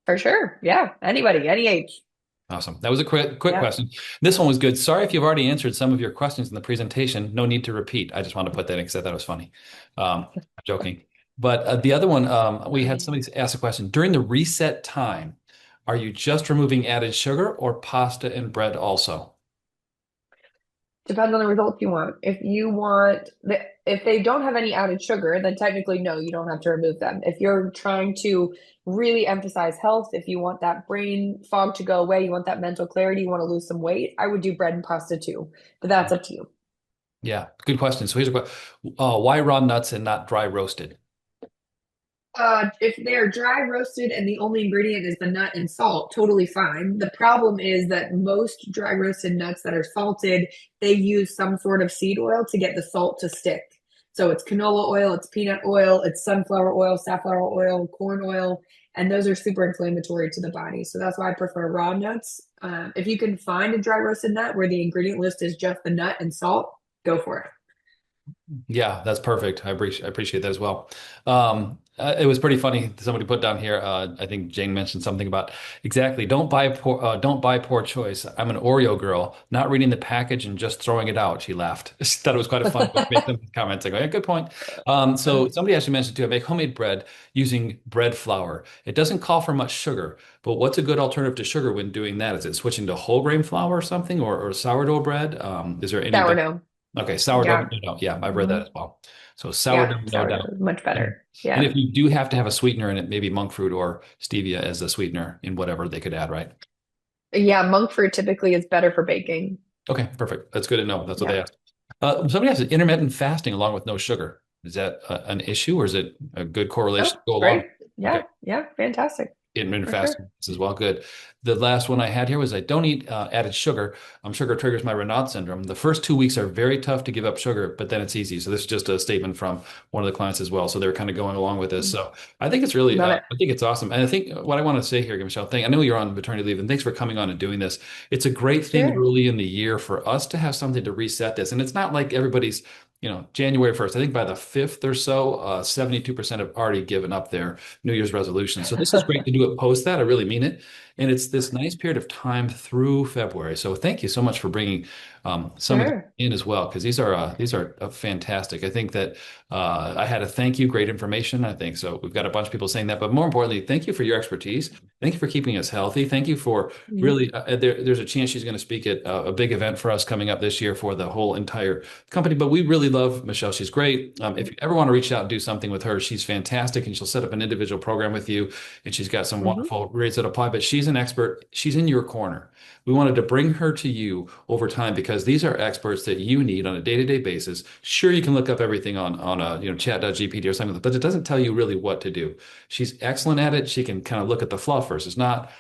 for sure. Yeah. Anybody, any age. Awesome. That was a quick Yeah. question. This one was good. Sorry if you've already answered some of your questions in the presentation. No need to repeat. I just wanted to put that in because I thought it was funny. I'm joking. But the other one, we had somebody ask a question. During the reset time, are you just removing added sugar or pasta and bread also? Depends on the results you want. If they don't have any added sugar, then technically no, you don't have to remove them. If you're trying to really emphasize health, if you want that brain fog to go away, you want that mental clarity, you want to lose some weight, I would do bread and pasta too. But that's up to you. Yeah, good question. So here's a question. Why raw nuts and not dry roasted? If they're dry roasted and the only ingredient is the nut and salt, totally fine. The problem is that most dry roasted nuts that are salted, they use some sort of seed oil to get the salt to stick. So it's canola oil, it's peanut oil, it's sunflower oil, safflower oil, corn oil, and those are super inflammatory to the body. So that's why I prefer raw nuts. If you can find a dry roasted nut where the ingredient list is just the nut and salt, go for it. Yeah, that's perfect. I appreciate that as well. It was pretty funny. Somebody put down here. I think Jane mentioned something about exactly. Don't buy poor choice. I'm an Oreo girl, not reading the package and just throwing it out. She laughed. She thought it was quite a fun. Make some comments. I go, yeah, good point. So somebody actually mentioned too. I make homemade bread using bread flour. It doesn't call for much sugar, but what's a good alternative to sugar when doing that? Is it switching to whole grain flour or something, or sourdough bread? Is there any? Sourdough. Okay, sourdough, Yeah. no doubt. Yeah, I've read that as well. So Yeah, sourdough, no sourdough doubt. is much better. And Yeah. if you do have to have a sweetener in it, maybe monk fruit or stevia as a sweetener in whatever they could add, right? Yeah, monk fruit typically is better for baking. Okay, perfect. That's good to know. That's what they Yeah. asked. Somebody asked intermittent fasting along with no sugar. Is that an issue, or is it a good correlation to Oh, go along? great. Yeah, Okay. yeah, fantastic. Intermittent For fasting sure. as well. Good. The last one I had here was I don't eat added sugar. Sugar triggers my Raynaud syndrome. The first 2 weeks are very tough to give up sugar, but then it's easy. So this is just a statement from one of the clients as well. So they're kind of going along with this. So I think it's really, Love it. I think it's awesome. And I think what I want to say here, Michelle, I know you're on maternity leave, and thanks for coming on and doing this. It's a great thing Sure. early in the year for us to have something to reset this. And it's not like everybody's January 1st. I think by the 5th or so, 72% have already given up their New Year's resolution. So this is great to do it post that. I really mean it. And it's this nice period of time through February. So thank you so much for bringing some of them Sure. in as well, because these are fantastic. I think that I had a thank you, great information. I think so. We've got a bunch of people saying that, but more importantly, thank you for your expertise. Thank you for keeping us healthy. Thank you for really. There's a chance she's going to speak at a big event for us coming up this year for the whole entire company. But we really love Michelle. She's great. If you ever want to reach out and do something with her, she's fantastic, and she'll set up an individual program with you. And she's got some wonderful rates that apply. But she's an expert. She's in your corner. We wanted to bring her to you over time because these are experts that you need on a day-to-day basis. Sure, you can look up everything on a chat.gpt or something, but it doesn't tell you really what to do. She's excellent at it. She can kind of look at the fluff versus not.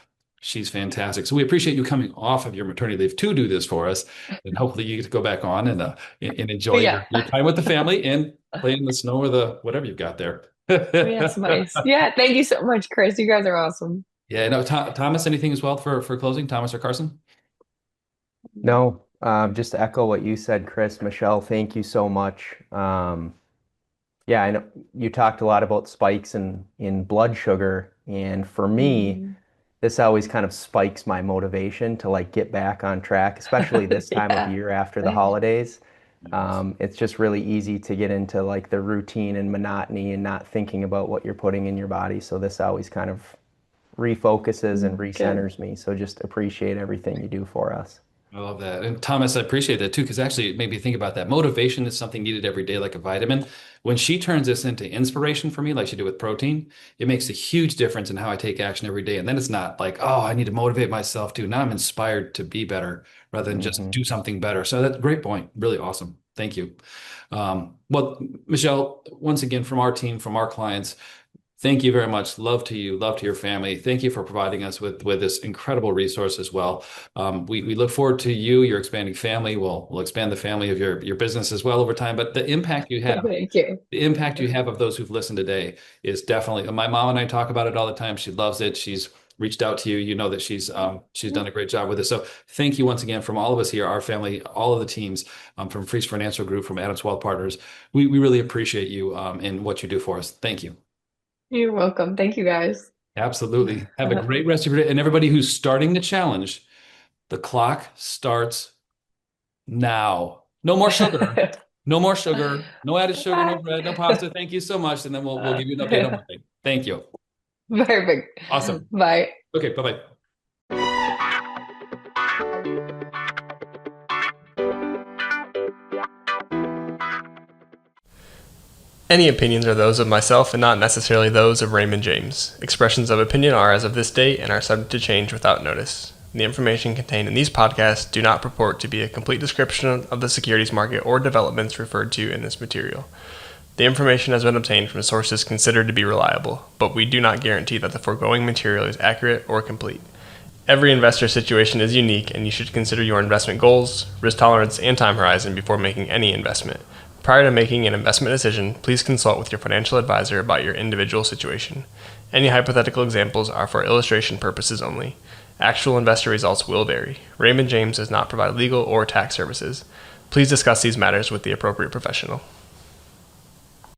She's fantastic. So we appreciate you coming off of your maternity leave to do this for us, and hopefully you get to go back on and enjoy your time with the family and play in the snow or the whatever you've got there. Yes, nice. Yeah, thank you so much, Chris. You guys are awesome. Yeah, no, Thomas, anything as well for closing? Thomas or Carson? No, just to echo what you said, Chris, Michelle, thank you so much. Yeah, I know you talked a lot about spikes in blood sugar, and for me, this always kind of spikes my motivation to like get back on track, especially this time of year after the holidays. It's just really easy to get into like the routine and monotony and not thinking about what you're putting in your body. So this always kind of refocuses and recenters me. So just appreciate everything you do for us. I love that. And Thomas, I appreciate that too, because actually it made me think about that. Motivation is something needed every day, like a vitamin. When she turns this into inspiration for me, like she did with protein, it makes a huge difference in how I take action every day. And then it's not like, oh, I need to motivate myself too. Now I'm inspired to be better rather than just do something better. So that's a great point. Really awesome. Thank you. Well, Michelle, once again, from our team, from our clients, thank you very much. Love to you. Love to your family. Thank you for providing us with this incredible resource as well. We look forward to you, your expanding family. We'll expand the family of your business as well over time. But the impact you have, Thank you. the impact you have of those who've listened today is definitely. My mom and I talk about it all the time. She loves it. She's reached out to you. You know that she's done a great job with it. So thank you once again from all of us here, our family, all of the teams, from Freeze Financial Group, from Adams Wealth Partners. We really appreciate you and what you do for us. Thank you. You're welcome. Thank you, guys. Absolutely. Have a great rest of your day. And everybody who's starting the challenge, the clock starts now. No more sugar. No more sugar. No added sugar, no bread, no pasta. Thank you so much. And then we'll give you an update on Monday. Thank you. Perfect. Awesome. Bye. Okay, bye-bye. Any opinions are those of myself and not necessarily those of Raymond James. Expressions of opinion are as of this date and are subject to change without notice. The information contained in these podcasts do not purport to be a complete description of the securities market or developments referred to in this material. The information has been obtained from sources considered to be reliable, but we do not guarantee that the foregoing material is accurate or complete. Every investor situation is unique, and you should consider your investment goals, risk tolerance, and time horizon before making any investment. Prior to making an investment decision, please consult with your financial advisor about your individual situation. Any hypothetical examples are for illustration purposes only. Actual investor results will vary. Raymond James does not provide legal or tax services. Please discuss these matters with the appropriate professional.